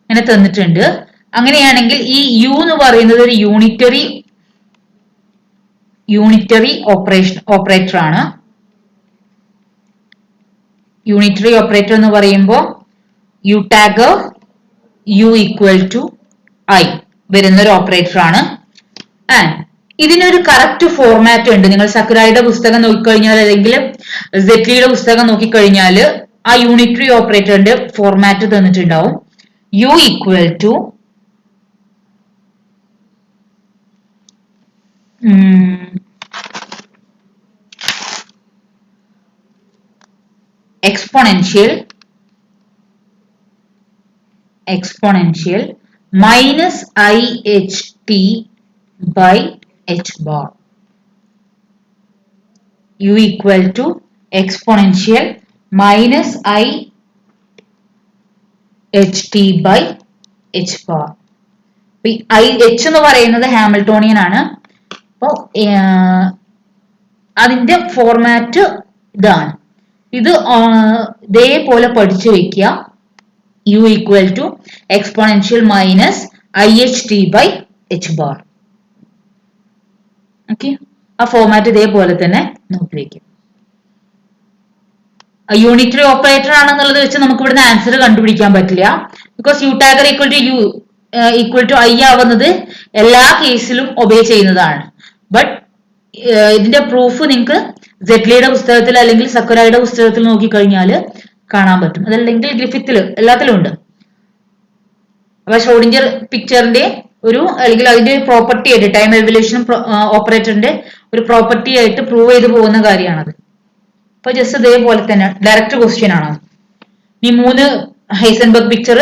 അങ്ങനെ തന്നിട്ടുണ്ട്. അങ്ങനെയാണെങ്കിൽ ഈ യു എന്ന് പറയുന്നത് ഒരു യൂണിറ്ററി ഓപ്പറേറ്റർ ആണ്. യൂണിറ്ററി ഓപ്പറേറ്റർ എന്ന് പറയുമ്പോൾ U dag U equal to I വരുന്ന ഒരു ഓപ്പറേറ്റർ ആണ്. ആൻഡ് ഇതിനൊരു കറക്റ്റ് ഫോർമാറ്റ് ഉണ്ട്. നിങ്ങൾ സക്കുറായുടെ പുസ്തകം നോക്കിക്കഴിഞ്ഞാൽ, അല്ലെങ്കിൽ സെറ്റ്ലിയുടെ പുസ്തകം നോക്കിക്കഴിഞ്ഞാൽ ആ യൂണിറ്ററി ഓപ്പറേറ്ററിന്റെ ഫോർമാറ്റ് തന്നിട്ടുണ്ടാവും. U equal to exponential minus IHT by H bar. U equal to exponential minus IHT by H bar. IH എന്ന് പറയുന്നത് ഹാമിൽട്ടോണിയൻ ആണ്. അപ്പോ അതിന്റെ ഫോർമാറ്റ് ഇതാണ്. ഇത് ഇതേപോലെ പഠിച്ചു വെക്കുക. U equal to exponential minus IHT by H bar. Okay, ആ ഫോർമാറ്റ് ഇതേപോലെ തന്നെ നോക്കി വയ്ക്കും. യൂണിറ്ററി ഓപ്പറേറ്റർ ആണെന്നുള്ളത് വെച്ച് നമുക്ക് ഇവിടുന്ന് ആൻസർ കണ്ടുപിടിക്കാൻ പറ്റില്ല. Because U dagger equal to U equal to I ആവുന്നത് എല്ലാ കേസിലും ഒബേ ചെയ്യുന്നതാണ്. ബട്ട് ഇതിന്റെ പ്രൂഫ് നിങ്ങൾക്ക് ജെറ്റ്ലിയുടെ പുസ്തകത്തിൽ അല്ലെങ്കിൽ സക്കുരയുടെ പുസ്തകത്തിൽ നോക്കിക്കഴിഞ്ഞാൽ കാണാൻ പറ്റും. അതല്ലെങ്കിൽ ഗ്രിഫിത്തിൽ എല്ലാത്തിലും ഉണ്ട്. അപ്പൊ ഷ്രോഡിഞ്ചർ പിക്ചറിന്റെ ഒരു അല്ലെങ്കിൽ അതിന്റെ പ്രോപ്പർട്ടി ആയിട്ട് ടൈം എവല്യൂഷൻ ഓപ്പറേറ്ററിന്റെ ഒരു പ്രോപ്പർട്ടി ആയിട്ട് പ്രൂവ് ചെയ്ത് പോകുന്ന കാര്യമാണത്. അപ്പൊ ജസ്റ്റ് ഇതേപോലെ തന്നെ ഡയറക്റ്റ് ക്വസ്റ്റ്യൻ ആണ്. ഈ 3 ഹൈസൻബർഗ് പിക്ചർ,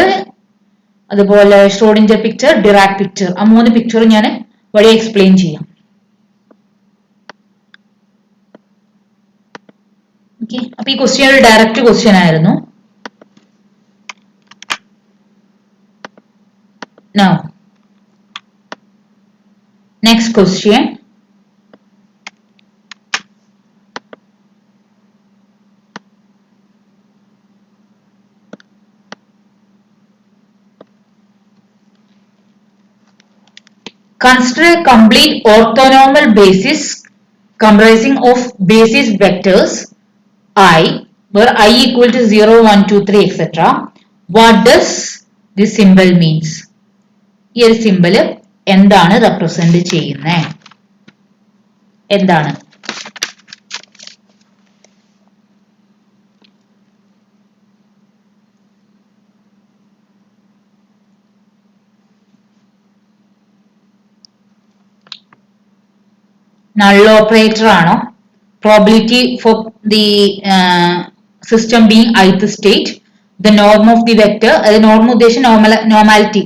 അതുപോലെ ഷ്രോഡിഞ്ചർ പിക്ചർ, ഡിറാക് പിക്ചർ, ആ 3 പിക്ചർ ഞാൻ വഴി എക്സ്പ്ലെയിൻ ചെയ്യാം. അപ്പൊ ഈ ക്വസ്റ്റ്യൻ ഒരു ഡയറക്റ്റ് ക്വസ്റ്റ്യൻ ആയിരുന്നു. Now, next question. Consider a complete orthonormal basis comprising of basis vectors I, where I equal to 0, 1, 2, 3, etc. What does this symbol means? ഈ ഒരു സിമ്പിൾ എന്താണ് റെപ്രസെന്റ് ചെയ്യുന്നത്? എന്താണ്? നൾ ഓപ്പറേറ്റർ ആണോ? Probability for the system being ith state, the norm of the vector, അത് norm ഉദ്ദേശം normality,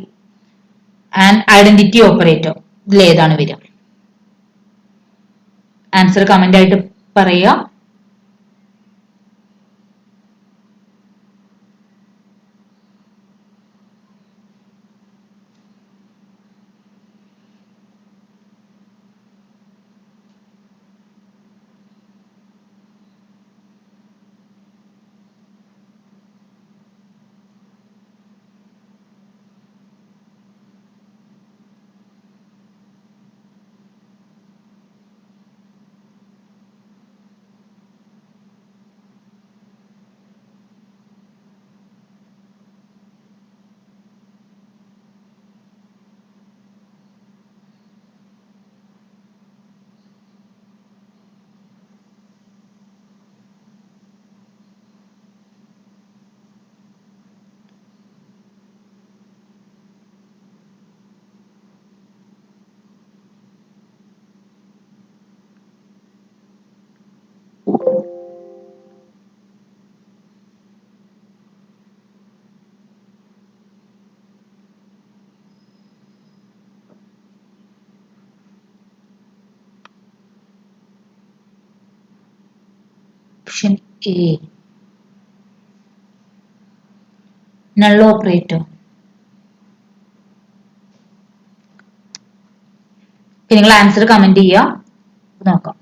and identity operator. ഇതിൽ ഏതാണ് വരിക? ആൻസർ കമന്റ് ആയിട്ട് പറയുക. Option A, null operator. നിങ്ങൾ ആൻസർ കമന്റ് ചെയ്യുക, നോക്കാം.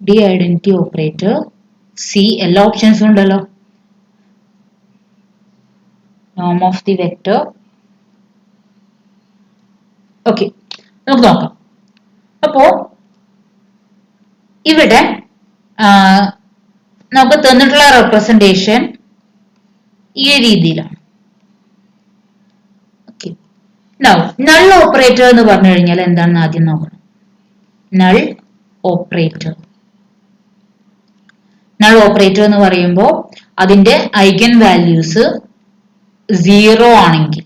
ഡി ഐഡന്റിറ്റി ഓപ്പറേറ്റർ, സി എല്ലാ ഓപ്ഷൻസും ഉണ്ടല്ലോ, നോം ഓഫ് ദി വെക്ടർ. ഓക്കെ, നമുക്ക് നോക്കാം. അപ്പോ ഇവിടെ നമുക്ക് തന്നിട്ടുള്ള റെപ്രസെന്റേഷൻ ഈ രീതിയിലാണ്. ഓക്കെ, നൾ ഓപ്പറേറ്റർ എന്ന് പറഞ്ഞു കഴിഞ്ഞാൽ എന്താണെന്ന് ആദ്യം നോക്കണം. നൾ ഓപ്പറേറ്റർ, നൾ ഓപ്പറേറ്റർ എന്ന് പറയുമ്പോൾ അതിന്റെ ഐഗൻ വാല്യൂസ് 0 ആണെങ്കിൽ,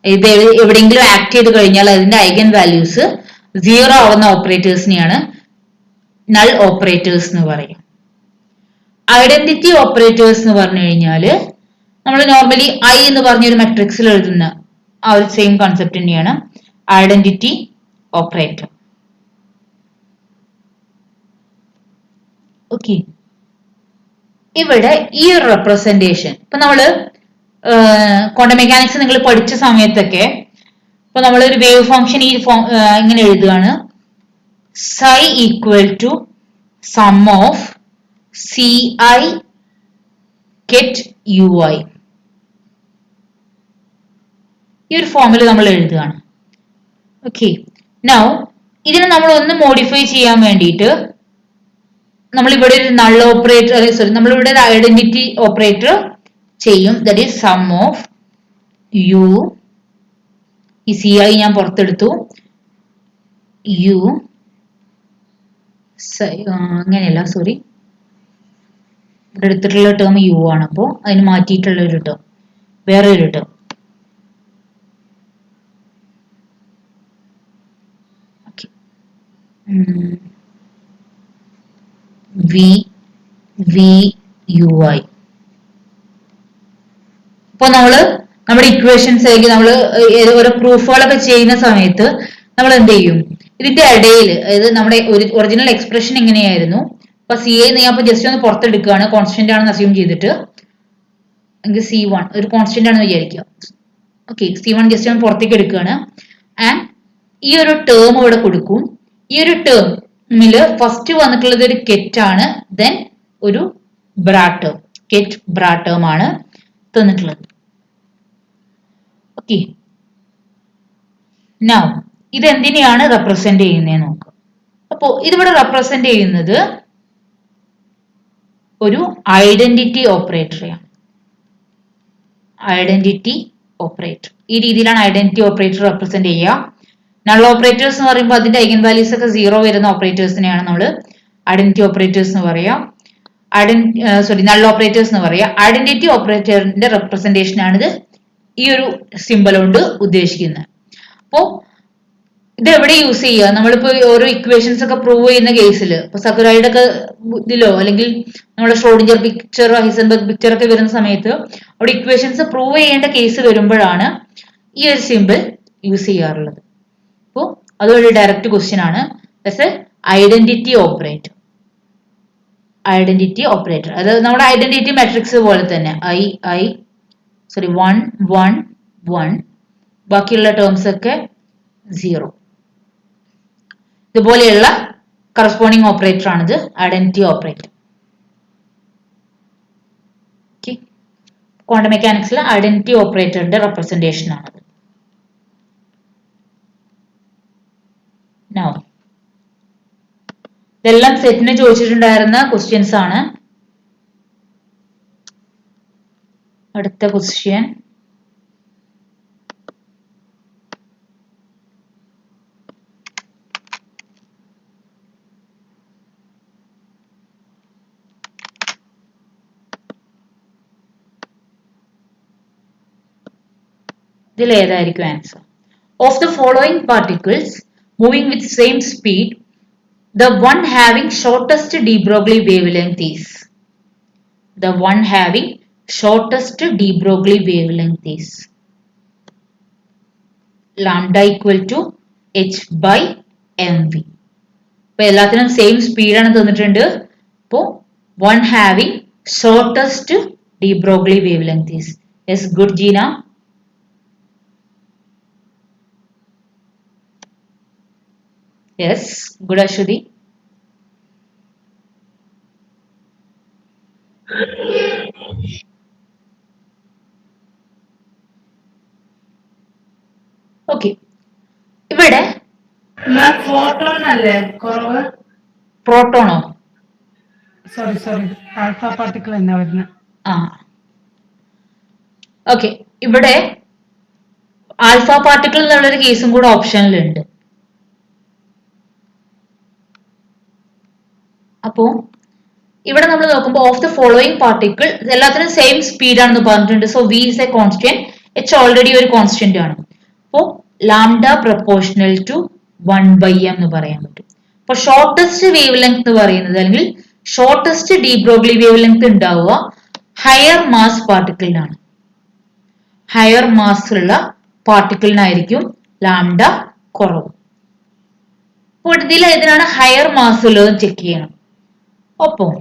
ഇത് എവിടെയെങ്കിലും ആക്ട് ചെയ്ത് കഴിഞ്ഞാൽ അതിന്റെ ഐഗൻ വാല്യൂസ് 0 ആവുന്ന ഓപ്പറേറ്റേഴ്സിനെയാണ് നൾ ഓപ്പറേറ്റേഴ്സ് എന്ന് പറയും. ഐഡന്റിറ്റി ഓപ്പറേറ്റേഴ്സ് എന്ന് പറഞ്ഞു കഴിഞ്ഞാല് നമ്മൾ നോർമലി ഐ എന്ന് പറഞ്ഞൊരു മെട്രിക്സിൽ എഴുതുന്ന ആ ഒരു സെയിം കോൺസെപ്റ്റ് തന്നെയാണ് ഐഡന്റിറ്റി ഓപ്പറേറ്റർ. ഓക്കെ, ഇവിടെ ഈ ഒരു റെപ്രസെന്റേഷൻ ഇപ്പൊ നമ്മള് ക്വാണ്ടം മെക്കാനിക്സ് നിങ്ങൾ പഠിച്ച സമയത്തൊക്കെ ഇപ്പൊ നമ്മൾ ഒരു വേവ് ഫംഗ്ഷൻ ഈ ഇങ്ങനെ എഴുതുകയാണ്, psi equal to sum of C I get U I. ഈ ഒരു ഫോമിൽ നമ്മൾ എഴുതുകയാണ്. ഓക്കെ, നൗ ഇതിനെ നമ്മൾ ഒന്ന് മോഡിഫൈ ചെയ്യാൻ വേണ്ടിയിട്ട് നമ്മൾ ഇവിടെ ഒരു നൾ ഓപ്പറേറ്റർ, സോറി, നമ്മളിവിടെ ഒരു ഐഡന്റിറ്റി ഓപ്പറേറ്റർ ചെയ്യും. That is sum of U, ഈ സി ഐ ഞാൻ പുറത്തെടുത്തു, യു അങ്ങനെയല്ല, സോറി, ഇവിടെ എടുത്തിട്ടുള്ള ടേം യു ആണ്, അപ്പോൾ അതിന് മാറ്റിയിട്ടുള്ള ഒരു ടേം, വേറെ ഒരു term. V V U I. ഇപ്പൊ നമ്മുടെ ഇക്വേഷൻസ് നമ്മൾ ഓരോ പ്രൂഫുകളൊക്കെ ചെയ്യുന്ന സമയത്ത് നമ്മൾ എന്ത് ചെയ്യും, ഇതിന്റെ ഇടയിൽ, അതായത് നമ്മുടെ ഒറിജിനൽ എക്സ്പ്രഷൻ എങ്ങനെയായിരുന്നു, അപ്പൊ സി ഐ ഞാൻ ഇപ്പൊ ജസ്റ്റ് ഒന്ന് പുറത്തെടുക്കുകയാണ്, കോൺസ്റ്റന്റ് ആണെന്ന് അസ്യൂം ചെയ്തിട്ട്, എങ്കിൽ സി വൺ ഒരു കോൺസ്റ്റന്റ് ആണെന്ന് വിചാരിക്കുക. ഓക്കെ, സി വൺ ജസ്റ്റ് ഒന്ന് പുറത്തേക്ക് എടുക്കുകയാണ്. ആൻഡ് ഈ ഒരു ടേം ഇവിടെ കൊടുക്കും. ഈ ഒരു ടേമില് ഫസ്റ്റ് വന്നിട്ടുള്ളത് ഒരു കെറ്റ് ആണ്, ദെൻ ഒരു ബ്രാ ടേം, കെറ്റ് ബ്രാ ടേം ആണ് തന്നിട്ടുള്ളത്. ഓക്കെ, നൗ ഇത് എന്തിനെയാണ് റെപ്രസെന്റ് ചെയ്യുന്നത് നോക്കാം. അപ്പോ ഇതിവിടെ റെപ്രസെന്റ് ചെയ്യുന്നത് ഒരു ഐഡന്റിറ്റി ഓപ്പറേറ്ററെയാണ്. ഐഡന്റിറ്റി ഓപ്പറേറ്റർ, ഈ രീതിയിലാണ് ഐഡന്റിറ്റി ഓപ്പറേറ്റർ റെപ്രസെന്റ് ചെയ്യുക. നൾ ഓപ്പറേറ്റേഴ്സ് എന്ന് പറയുമ്പോൾ അതിന്റെ ഐഗൻ വാല്യൂസ് ഒക്കെ 0 വരുന്ന ഓപ്പറേറ്റേഴ്സിനെയാണ് നമ്മൾ ഐഡന്റിറ്റി ഓപ്പറേറ്റേഴ്സ് എന്ന് പറയാം. നൾ ഓപ്പറേറ്റേഴ്സ് എന്ന് പറയാം. ഐഡന്റിറ്റി ഓപ്പറേറ്ററിന്റെ റെപ്രസെന്റേഷൻ ആണിത് ഈ ഒരു സിമ്പൽ കൊണ്ട് ഉദ്ദേശിക്കുന്നത്. അപ്പോ ഇത് എവിടെ യൂസ് ചെയ്യുക, നമ്മളിപ്പോ ഓരോ ഇക്വേഷൻസ് ഒക്കെ പ്രൂവ് ചെയ്യുന്ന കേസിൽ, ഇപ്പൊ സക്കുറായിഡ് ഒക്കെ ഇതിലോ അല്ലെങ്കിൽ നമ്മുടെ ഷ്രോഡിഞ്ചർ പിക്ചർ, ഹൈസൻബർഗ് പിക്ചർ ഒക്കെ വരുന്ന സമയത്ത് അവിടെ ഇക്വേഷൻസ് പ്രൂവ് ചെയ്യേണ്ട കേസ് വരുമ്പോഴാണ് ഈ ഒരു സിമ്പിൾ യൂസ് ചെയ്യാറുള്ളത്. അപ്പോൾ അതൊരു ഡയറക്റ്റ് ക്വസ്റ്റ്യൻ ആണ്. ഐഡന്റിറ്റി ഓപ്പറേറ്റർ, ഐഡന്റിറ്റി ഓപ്പറേറ്റർ അത് നമ്മുടെ ഐഡന്റിറ്റി മാട്രിക്സ് പോലെ തന്നെ 1 1 1, ബാക്കിയുള്ള ടേംസ് ഒക്കെ 0. ഇതുപോലെയുള്ള കറസ്പോണ്ടിങ് ഓപ്പറേറ്റർ ആണിത് ഐഡന്റിറ്റി ഓപ്പറേറ്റർ. ക്വാണ്ടം മെക്കാനിക്സിലെ ഐഡന്റിറ്റി ഓപ്പറേറ്ററിന്റെ റെപ്രസെന്റേഷൻ ആണത്. നൗ ഇതെല്ലാം സെറ്റിന് ചോദിച്ചിട്ടുണ്ടായിരുന്ന ക്വസ്റ്റ്യൻസ് ആണ്. അടുത്ത ക്വസ്റ്റ്യൻ, ഇതിൽ ഏതായിരിക്കും answer? Of the following particles moving with same speed, the one having shortest de Broglie wavelength is, the one having shortest de Broglie wavelength is lambda equal to h by mv. ഇപ്പൊ എല്ലാത്തിനും same സ്പീഡാണ് തന്നിട്ടുണ്ട്. അപ്പോ one having shortest de Broglie wavelength is. Yes, good Gina. Yes, good Ashwati. Okay, ഇവിടെ photon അല്ലേ കുറവ്? പ്രോട്ടോണോ? Sorry alpha particle എന്നാ വരുന്നത്. Okay, ഇവിടെ ആൽഫ പാർട്ടിക്കിൾ എന്നുള്ളൊരു കേസും കൂടെ ഓപ്ഷനിലുണ്ട്. അപ്പോ ഇവിടെ നമ്മൾ നോക്കുമ്പോൾ ഓഫ് ദ ഫോളോയിങ് പാർട്ടിക്കിൾ എല്ലാത്തിനും സെയിം സ്പീഡ് ആണെന്ന് പറഞ്ഞിട്ടുണ്ട്. So we is A constant, H already ഒരു കോൺസ്റ്റന്റ് ആണ്. അപ്പോ ലാംഡ പ്രൊപ്പോർഷണൽ ടു 1/m എന്ന് പറയാൻ പറ്റും. അപ്പൊ ഷോർട്ടസ്റ്റ് വേവ് ലെങ്ത് എന്ന് പറയുന്നത്, അല്ലെങ്കിൽ shortest de Broglie wave length ഉണ്ടാവുക ഹയർ മാസ് പാർട്ടിക്കിളിനാണ്. ഹയർ മാസ് ഉള്ള പാർട്ടിക്കിളിനായിരിക്കും ലാംഡ കുറവ്. അപ്പോൾ ഇതിൽ ഏതിനാണ് ഹയർ മാസ് ഉള്ളത് ചെക്ക് ചെയ്യണം. ഒപ്പം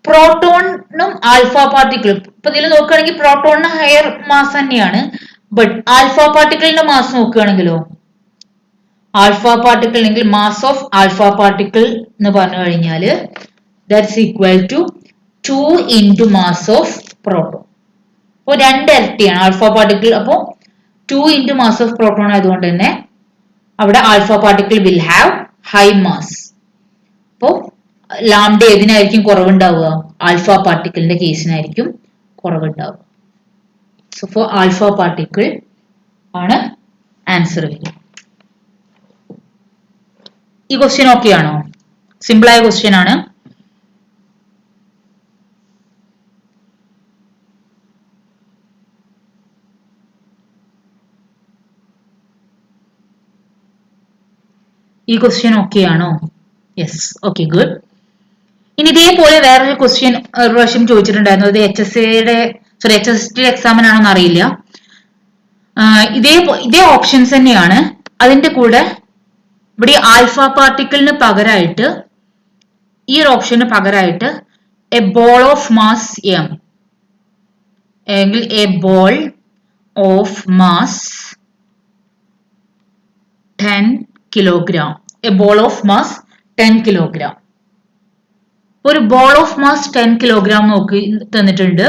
പ്രോട്ടോണും ആൽഫ പാർട്ടിക്കിളും ഇപ്പൊ ഇതിൽ നോക്കുകയാണെങ്കിൽ പ്രോട്ടോണിന് ഹയർ മാസ് തന്നെയാണ്. ബട്ട് ആൽഫ പാർട്ടിക്കിളിന്റെ മാസ് നോക്കുകയാണെങ്കിലോ, ആൽഫ പാർട്ടിക്കിൾ അല്ലെങ്കിൽ മാസ് ഓഫ് ആൽഫ പാർട്ടിക്കിൾ എന്ന് പറഞ്ഞു കഴിഞ്ഞാല് that's equal to 2 into mass of proton. അപ്പൊ 2 ഇരട്ടിയാണ് ആൽഫ പാർട്ടിക്കിൾ. അപ്പോ 2 into മാസ് ഓഫ് പ്രോട്ടോൺ ആയതുകൊണ്ട് തന്നെ അവിടെ alpha particle will have high mass. അപ്പോ ലാംഡ ഏതിനായിരിക്കും കുറവുണ്ടാവുക? ആൽഫ പാർട്ടിക്കിളിന്റെ കേസിനായിരിക്കും കുറവുണ്ടാവുക. സോ ഫോർ ആൽഫ പാർട്ടിക്കിൾ ആണ് ആൻസർ വരിക. ഈ ക്വസ്റ്റ്യൻ ഓക്കെ ആണോ? സിമ്പിൾ ആയ ക്വസ്റ്റ്യൻ ആണ്. ഈ ക്വസ്റ്റ്യൻ ഓക്കെ ആണോ? Yes, okay, good. ഇനി ഇതേപോലെ വേറൊരു ക്വസ്റ്റ്യൻ ഒരു പ്രാവശ്യം ചോദിച്ചിട്ടുണ്ടായിരുന്നു. അത് HST എക്സാമിനാണോന്ന് അറിയില്ല. ഇതേ ഓപ്ഷൻസ് തന്നെയാണ്. അതിന്റെ കൂടെ ഇവിടെ ആൽഫ പാർട്ടിക്കിളിന് പകരമായിട്ട് ഈ ഒരു ഓപ്ഷന് പകരമായിട്ട് a ball of mass M അല്ലെങ്കിൽ a ball of mass 10 kilogram. A ball of mass 10 kilogram. ഒരു ബോൾ ഓഫ് മാസ് 10 kilogram നോക്കി തന്നിട്ടുണ്ട്.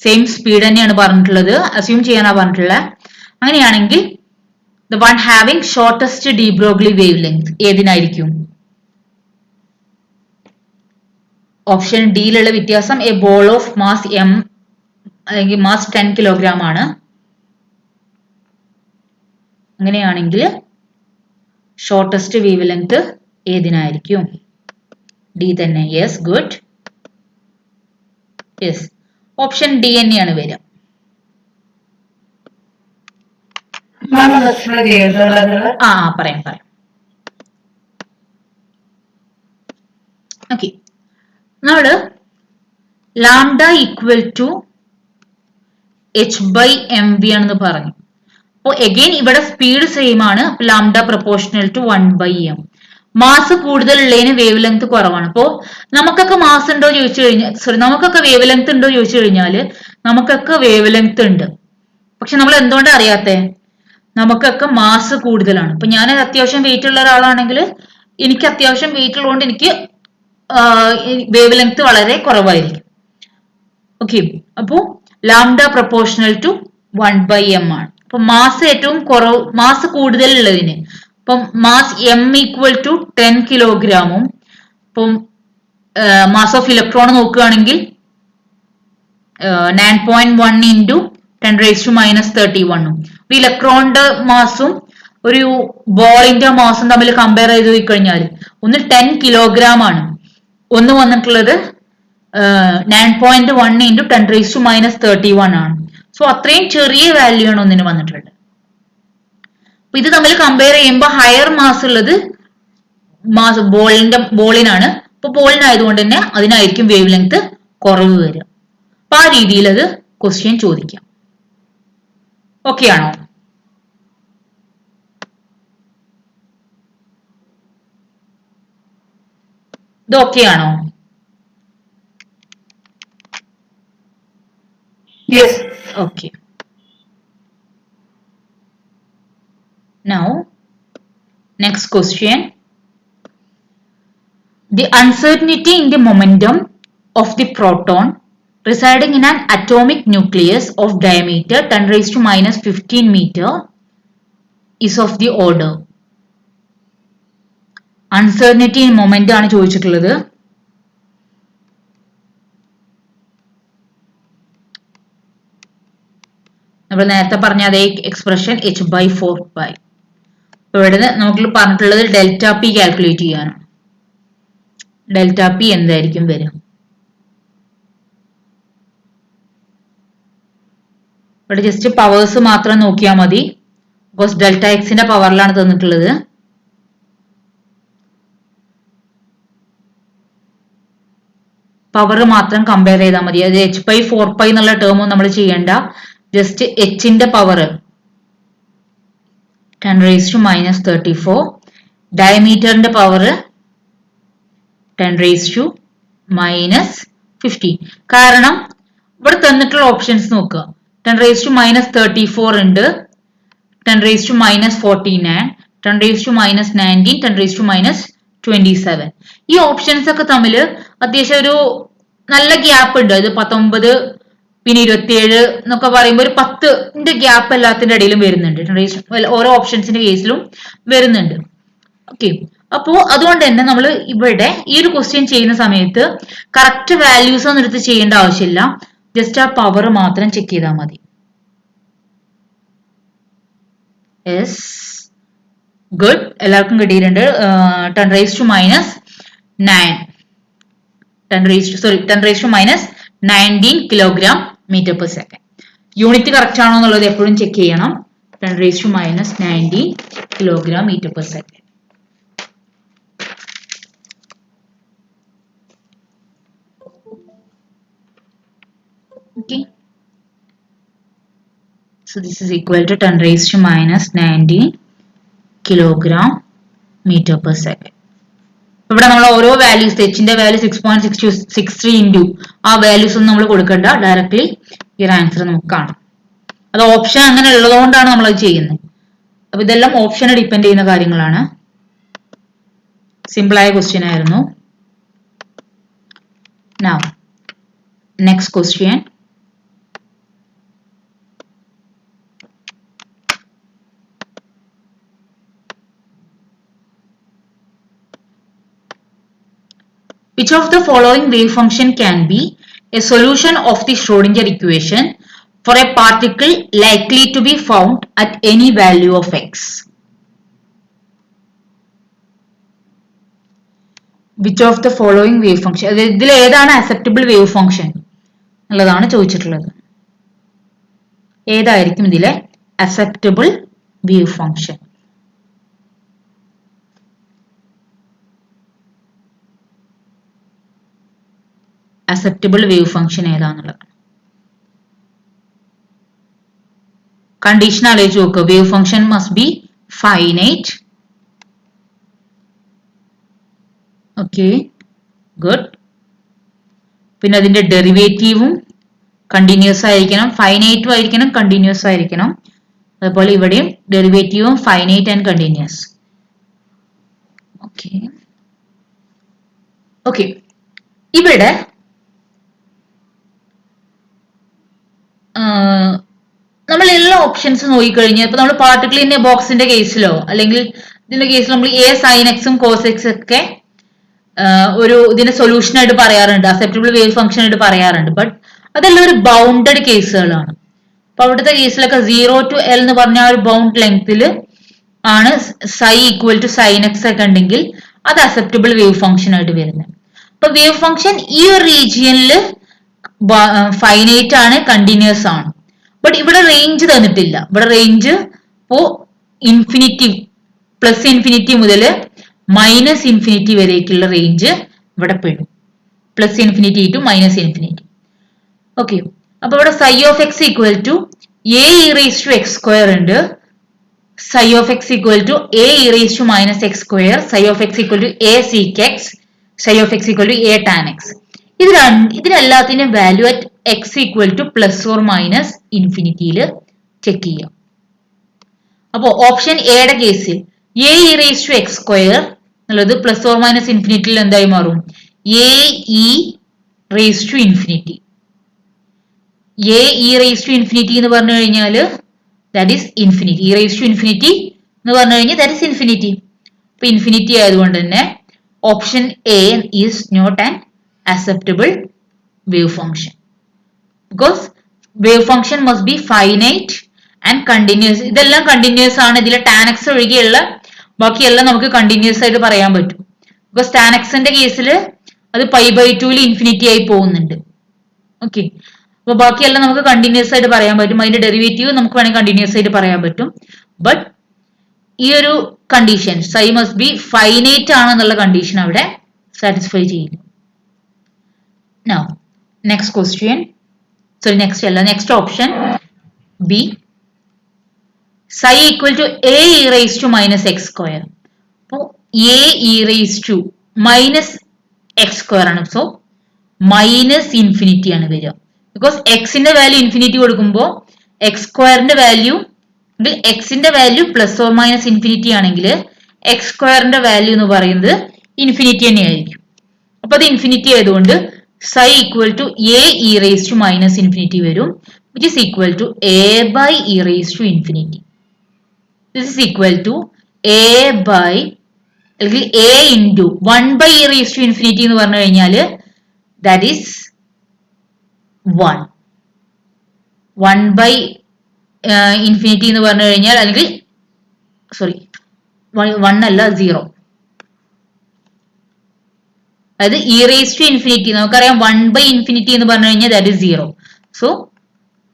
സെയിം സ്പീഡ് തന്നെയാണ് പറഞ്ഞിട്ടുള്ളത്, അസ്യൂം ചെയ്യാനാ പറഞ്ഞിട്ടുള്ളത്. അങ്ങനെയാണെങ്കിൽ the one having shortest de Broglie wavelength ഏതിനായിരിക്കും? ഓപ്ഷൻ ഡിയിലുള്ള വ്യത്യാസം a ball of mass M അല്ലെങ്കിൽ മാസ് 10 kilogram ആണ്. അങ്ങനെയാണെങ്കിൽ ഷോർട്ടസ്റ്റ് വേവ് ലെങ്ത് ഏതിനായിരിക്കും? ഡി തന്നെ. Yes, good. Yes, option D തന്നെയാണ് വരിക. പറയാം. ഓക്കെ, നമ്മള് ലാംഡ ഈക്വൽ ടു h/mv ആണെന്ന് പറഞ്ഞു. അപ്പൊ അഗെയിൻ ഇവിടെ സ്പീഡ് സെയിം ആണ്. Lambda proportional to 1/m. Mass കൂടുതലുള്ളതിന് വേവ് ലെങ്ത് കുറവാണ്. അപ്പോ നമുക്കൊക്കെ മാസ് ഉണ്ടോ ചോദിച്ചു കഴിഞ്ഞാൽ നമുക്കൊക്കെ വേവ് ലെങ്ത് ഉണ്ടോ ചോദിച്ചു കഴിഞ്ഞാല് നമുക്കൊക്കെ വേവ് ലെങ്ത് ഉണ്ട്. പക്ഷെ നമ്മൾ എന്തുകൊണ്ടാണ് അറിയാത്തെ? നമുക്കൊക്കെ മാസ് കൂടുതലാണ്. ഇപ്പൊ ഞാൻ അത്യാവശ്യം വെയിറ്റ് ഉള്ള ഒരാളാണെങ്കിൽ എനിക്ക് അത്യാവശ്യം വെയിറ്റ് ഉള്ളതുകൊണ്ട് എനിക്ക് വേവ് ലെങ്ത് വളരെ കുറവായിരിക്കും. ഓക്കെ, അപ്പോ ലാംഡ പ്രൊപ്പോർഷണൽ ടു 1/m ആണ്. അപ്പൊ മാസ് ഏറ്റവും കുറവ്, മാസ് കൂടുതലുള്ളതിന് ഇപ്പം മാസ് m ഈക്വൽ ടു 10 കിലോഗ്രാമും ഇപ്പം മാസ് ഓഫ് ഇലക്ട്രോൺ നോക്കുകയാണെങ്കിൽ 9.1 into 10⁻⁻31. ഇലക്ട്രോണിന്റെ മാസും ഒരു ബോളിന്റെ മാസും തമ്മിൽ കമ്പയർ ചെയ്ത് കഴിഞ്ഞാൽ ഒന്ന് 10 കിലോഗ്രാം ആണ്, ഒന്ന് വന്നിട്ടുള്ളത് 9.1 into 10⁻⁻31 ആണ്. സോ അത്രയും ചെറിയ വാല്യൂ ആണ് ഒന്നിന് വന്നിട്ടുള്ളത്. അപ്പൊ ഇത് തമ്മിൽ കമ്പയർ ചെയ്യുമ്പോൾ ഹയർ മാസ് ഉള്ളത് ബോളിനാണ്. അപ്പൊ ബോളിനായതുകൊണ്ട് തന്നെ അതിനായിരിക്കും വേവ് ലെങ്ത് കുറവ് വരിക. അപ്പൊ ആ രീതിയിൽ അത് ക്വസ്റ്റ്യൻ ചോദിക്കാം. ഓക്കെ ആണോ? ഇത് ഓക്കെ ആണോ? Yes. Okay. Now, next question. The uncertainty in the momentum of the proton residing in an atomic nucleus of diameter 10⁻⁻15 meter is of the order. Uncertainty in momentum ആണ് ചോദിച്ചിട്ടുള്ളത്. നമ്മൾ നേരത്തെ പറഞ്ഞ അതേ എക്സ്പ്രഷൻ h/4π. ഇവിടെ നമുക്ക് പറഞ്ഞിട്ടുള്ളത് ഡെൽറ്റ പി കാൽക്കുലേറ്റ് ചെയ്യാനാണ്. ഡെൽറ്റ പി എന്തായിരിക്കും വരിക? ഇവിടെ ജസ്റ്റ് പവേഴ്സ് മാത്രം നോക്കിയാൽ മതി. ബിക്കോസ് ഡെൽറ്റ എക്സിന്റെ പവറിലാണ് തന്നിട്ടുള്ളത്. പവർ മാത്രം കമ്പയർ ചെയ്താൽ മതി. അത് h/4π എന്നുള്ള ടേമും നമ്മൾ ചെയ്യേണ്ട. ജസ്റ്റ് എച്ചിന്റെ പവർ 10⁻⁻34, ഡയമീറ്ററിന്റെ പവർ 10 raised to minus 15. കാരണം ഇവിടെ തന്നിട്ടുള്ള ഓപ്ഷൻസ് നോക്കുക. 10 raised to minus 34 ഉണ്ട്, 10 raised to minus 49, 10 raised to minus 19, 10 raised to minus 27. ഈ ഓപ്ഷൻസ് ഒക്കെ തമ്മിൽ അത്യാവശ്യം ഒരു നല്ല ഗ്യാപ്പ് ഉണ്ട്. അത് 19 പിന്നെ 27 എന്നൊക്കെ പറയുമ്പോൾ ഒരു 10ന്റെ ഗ്യാപ്പ് എല്ലാത്തിന്റെ ഇടയിലും വരുന്നുണ്ട്. ഓരോ ഓപ്ഷൻസിന്റെ കേസിലും വരുന്നുണ്ട്. ഓക്കെ, അപ്പോ അതുകൊണ്ട് തന്നെ നമ്മൾ ഇവിടെ ഈ ഒരു ക്വസ്റ്റ്യൻ ചെയ്യുന്ന സമയത്ത് കറക്റ്റ് വാല്യൂസ് ഒന്നും എടുത്ത് ചെയ്യേണ്ട ആവശ്യമില്ല. ജസ്റ്റ് ആ പവർ മാത്രം ചെക്ക് ചെയ്താൽ മതി. യെസ്, ഗുഡ്, എല്ലാവർക്കും കിട്ടിയിട്ടുണ്ട്. 10 raised to minus 9, 10 raised to minus 19 kilogram meter per second. Unit correct ആണോ എന്നുള്ളത് എപ്പോഴും ചെക്ക് ചെയ്യണം. 10 raised to minus 19 kilogram meter per second. Okay, so this is equal to 10 raised to minus 19 kilogram meter per second. ഇവിടെ നമ്മൾ ഓരോ values, എച്ചിന്റെ value 6.63 into ആ values ഒന്നും നമ്മൾ കൊടുക്കണ്ട, ഡയറക്ട്ലി ഈ ഒരു ആൻസർ നമുക്ക് കാണാം. അത് ഓപ്ഷൻ അങ്ങനെ ഉള്ളതുകൊണ്ടാണ് നമ്മൾ അത് ചെയ്യുന്നത്. അപ്പൊ ഇതെല്ലാം ഓപ്ഷനെ ഡിപ്പെൻഡ് ചെയ്യുന്ന കാര്യങ്ങളാണ്. സിമ്പിൾ ആയ ക്വസ്റ്റ്യൻ ആയിരുന്നു. Now next question. Which of the following wave function can be a solution of the Schrodinger equation for a particle likely to be found at any value of x? Which of the following wave function? ഇതിൽ ഏതാണ് acceptable wave function എന്നുള്ളതാണ് ചോദിച്ചിട്ടുള്ളത്. ഏതായിരിക്കും ഇതിലെ acceptable wave function? acceptable wave function ഏതാന്നുള്ളത് condition ആലോചിച്ച് നോക്കുക. Wave function must be finite. Okay, good. പിന്നെ അതിന്റെ ഡെറിവേറ്റീവും കണ്ടിന്യൂസ് ആയിരിക്കണം, ഫൈനൈറ്റും ആയിരിക്കണം, കണ്ടിന്യൂസ് ആയിരിക്കണം. അതുപോലെ ഇവിടെയും ഡെറിവേറ്റീവും finite and continuous. Okay okay, ഇവിടെ നമ്മൾ എല്ലാ ഓപ്ഷൻസ് നോക്കിക്കഴിഞ്ഞാൽ ഇപ്പൊ നമ്മൾ പാർട്ടിക്കിളിന്റെ ബോക്സിന്റെ കേസിലോ അല്ലെങ്കിൽ ഇതിന്റെ കേസിൽ നമ്മൾ എ സൈൻ എക്സും കോസ് എക്സ് ഒക്കെ ഒരു ഇതിന്റെ സൊല്യൂഷൻ ആയിട്ട് പറയാറുണ്ട്, അക്സെപ്റ്റബിൾ വേവ് ഫംഗ്ഷൻ ആയിട്ട് പറയാറുണ്ട്. ബട്ട് അതെല്ലാം ഒരു ബൗണ്ടഡ് കേസുകളാണ്. അപ്പൊ അവിടുത്തെ കേസിലൊക്കെ 0 to L എന്ന് പറഞ്ഞ ഒരു ബൗണ്ട് ലെങ്ത്തിൽ ആണ് psi equal to sine x ഒക്കെ ഉണ്ടെങ്കിൽ അത് അക്സെപ്റ്റബിൾ വേവ് ഫംഗ്ഷൻ ആയിട്ട് വരുന്നത്. അപ്പൊ വേവ് ഫംഗ്ഷൻ ഈ ഒരു റീജിയനിൽ ഫൈനൈറ്റ് ആണ്, കണ്ടിന്യൂസ് ആണ്. ബട്ട് ഇവിടെ റേഞ്ച് തന്നിട്ടില്ല. ഇവിടെ റേഞ്ച് ഇപ്പോ ഇൻഫിനിറ്റി പ്ലസ് ഇൻഫിനിറ്റി മുതൽ മൈനസ് ഇൻഫിനിറ്റി വരേക്കുള്ള റേഞ്ച് ഇവിടെ പെടും. Plus infinity to minus infinity. Okay, അപ്പൊ ഇവിടെ psi of x equal to A E raise to x square ഉണ്ട്, psi of x equal to A E raise to minus x square, psi of x equal to A sec x, psi of x equal to A tan x. ഇതിനെല്ലാത്തിനും value at x equal to plus or minus ഇൻഫിനിറ്റിയിൽ check ചെയ്യാം. അപ്പോ option എയുടെ കേസിൽ A E raise to x square എന്നുള്ളത് plus or minus ഇൻഫിനിറ്റിയിൽ എന്തായി മാറും? A E raise to infinity. A E raise to infinity എന്ന് പറഞ്ഞു കഴിഞ്ഞാൽ that is infinity. E raise to infinity എന്ന് പറഞ്ഞു കഴിഞ്ഞാൽ ദാറ്റ് ഈസ് ഇൻഫിനിറ്റി. അപ്പൊ ഇൻഫിനിറ്റി ആയതുകൊണ്ട് തന്നെ option A is not an acceptable wave function because wave function must be finite and continuous. ഇതെല്ലാം കണ്ടിന്യൂസ് ആണ്. ഇതിലെ tan x ഒഴികെയുള്ള ബാക്കിയെല്ലാം നമുക്ക് കണ്ടിന്യൂസ് ആയിട്ട് പറയാൻ പറ്റും. ബിക്കോസ് tan x ന്റെ കേസിൽ അത് π/2 ഇൻഫിനിറ്റി ആയി പോകുന്നുണ്ട്. ഓക്കെ, അപ്പൊ ബാക്കിയെല്ലാം നമുക്ക് കണ്ടിന്യൂസ് ആയിട്ട് പറയാൻ പറ്റും. അതിന്റെ ഡെറിവേറ്റീവ് നമുക്ക് വേണമെങ്കിൽ കണ്ടിന്യൂസ് ആയിട്ട് പറയാൻ പറ്റും. ബട്ട് ഈ ഒരു condition psi must be finite ആണെന്നുള്ള കണ്ടീഷൻ അവിടെ സാറ്റിസ്ഫൈ ചെയ്യുന്നു. Now, next question. Sorry, next option B. Psi equal to a e raised to minus x square. So, a e raised to minus x square ആണ്. So minus infinity ആണ് വരിക. Because എക്സിന്റെ value infinity കൊടുക്കുമ്പോൾ x സ്ക്വയറിന്റെ value എക്സിന്റെ value plus or minus infinity ആണെങ്കിൽ x സ്ക്വയറിന്റെ value എന്ന് പറയുന്നത് ഇൻഫിനിറ്റി തന്നെയായിരിക്കും. അപ്പൊ അത് ഇൻഫിനിറ്റി ആയതുകൊണ്ട് psi equal to A E raise to minus infinity വരും, which is equal to A by e raise to infinity. This is equal to A by അല്ലെങ്കിൽ A into 1 by e raise to infinity എന്ന് പറഞ്ഞു കഴിഞ്ഞാല് that is 1 by infinity എന്ന് പറഞ്ഞു കഴിഞ്ഞാൽ അല്ലെങ്കിൽ sorry 1 അല്ല 0. അതായത് ഇ റേസ് ടു ഇൻഫിനിറ്റി നമുക്കറിയാം 1 ബൈ ഇൻഫിനിറ്റി എന്ന് പറഞ്ഞു കഴിഞ്ഞാൽ that is 0. So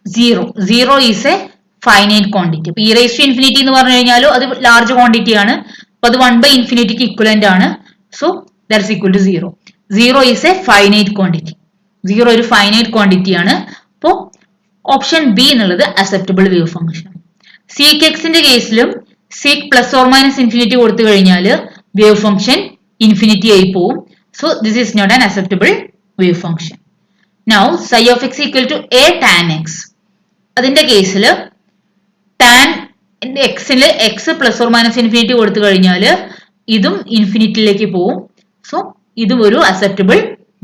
0 is a finite quantity. അപ്പൊ ഇ റേസ് ടു ഇൻഫിനിറ്റി എന്ന് പറഞ്ഞു കഴിഞ്ഞാലും അത് ലാർജ് ക്വാണ്ടിറ്റി ആണ്. അപ്പൊ അത് 1 ബൈ ഇൻഫിനിറ്റിക്ക് ഇക്വലന്റ് ആണ്. So that is equal to 0. 0 is a finite quantity. 0 ഒരു ഫൈനൈറ്റ് ക്വാണ്ടിറ്റി ആണ്. അപ്പോ ഓപ്ഷൻ ബി എന്നുള്ളത് അക്സെപ്റ്റബിൾ വേവ് ഫംഗ്ഷൻ. സീക്ക് എക്സിന്റെ കേസിലും സീക്ക് പ്ലസ് ഓർ മൈനസ് ഇൻഫിനിറ്റി കൊടുത്തു കഴിഞ്ഞാൽ വേവ് ഫംഗ്ഷൻ ഇൻഫിനിറ്റി ആയി പോവും. So this is not an acceptable wave function. Now psi of x equal to a tan x. അതിന്റെ കേസിൽ tan XL X plus or minus infinity കൊടുത്തു കഴിഞ്ഞാൽ ഇതും ഇൻഫിനിറ്റിയിലേക്ക് പോവും. സോ ഇതും ഒരു അക്സെപ്റ്റബിൾ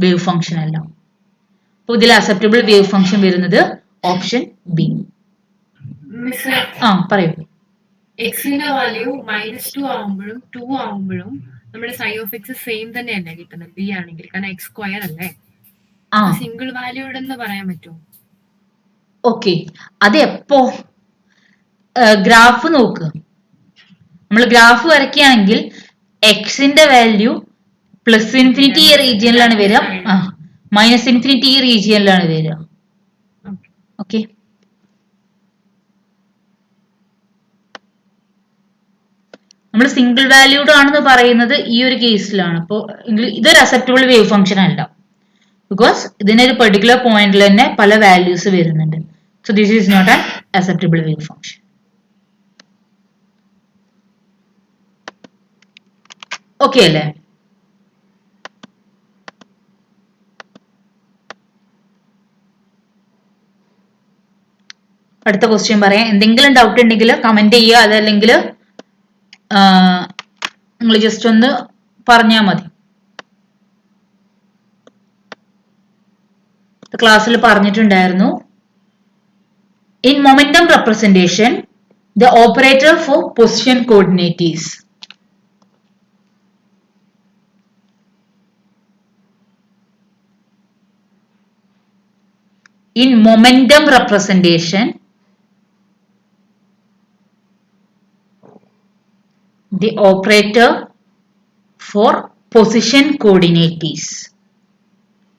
വേവ് ഫംഗ്ഷൻ അല്ല. അപ്പൊ ഇതിൽ അക്സെപ്റ്റബിൾ വേവ് ഫംഗ്ഷൻ വരുന്നത് ഓപ്ഷൻ ബി. പറയൂ. എക്സിന്റെ വാല്യൂ -2 ആവുമ്പോഴും 2 ആവുമ്പോഴും നമ്മുടെ psi of x സെയിം തന്നെയല്ലേ കിട്ടുന്നത് ബി ആണെങ്കിൽ, കാരണം എക്സ് സ്ക്വയർ അല്ലേ. സിംഗിൾ വാല്യൂഡ് എന്ന് പറയാൻ പറ്റുമോ? ഓക്കെ, അത് എപ്പോ ഗ്രാഫ് നോക്ക്. നമ്മൾ ഗ്രാഫ് വരയ്ക്കുകയാണെങ്കിൽ എക്സിന്റെ വാല്യൂ പ്ലസ് ഇൻഫിനിറ്റി ഈ റീജിയനിലാണ് വരിക, മൈനസ് ഇൻഫിനിറ്റി ഈ റീജിയനിലാണ് വരിക. ഓക്കെ, നമ്മൾ സിംഗിൾ വാല്യൂഡ് ആണെന്ന് പറയുന്നത് ഈ ഒരു കേസിലാണ്. അപ്പോൾ ഇതൊരു അക്സെപ്റ്റബിൾ വേവ് ഫംഗ്ഷൻ അല്ല, ബിക്കോസ് ഇതിനൊരു പെർട്ടിക്കുലർ പോയിന്റിൽ തന്നെ പല വാല്യൂസ് വരുന്നുണ്ട്. So this is not an acceptable wave function. Okay അല്ലേ? അടുത്ത ക്വസ്റ്റ്യൻ പറയാം. എന്തെങ്കിലും ഡൗട്ട് ഉണ്ടെങ്കിൽ കമന്റ് ചെയ്യുക, അതല്ലെങ്കിൽ നിങ്ങൾ ജസ്റ്റ് ഒന്ന് പറഞ്ഞാൽ മതി. ക്ലാസ്സിൽ പറഞ്ഞിട്ടുണ്ടായിരുന്നു, in momentum representation the operator for position coordinate is. In momentum representation, the operator for position coordinate is.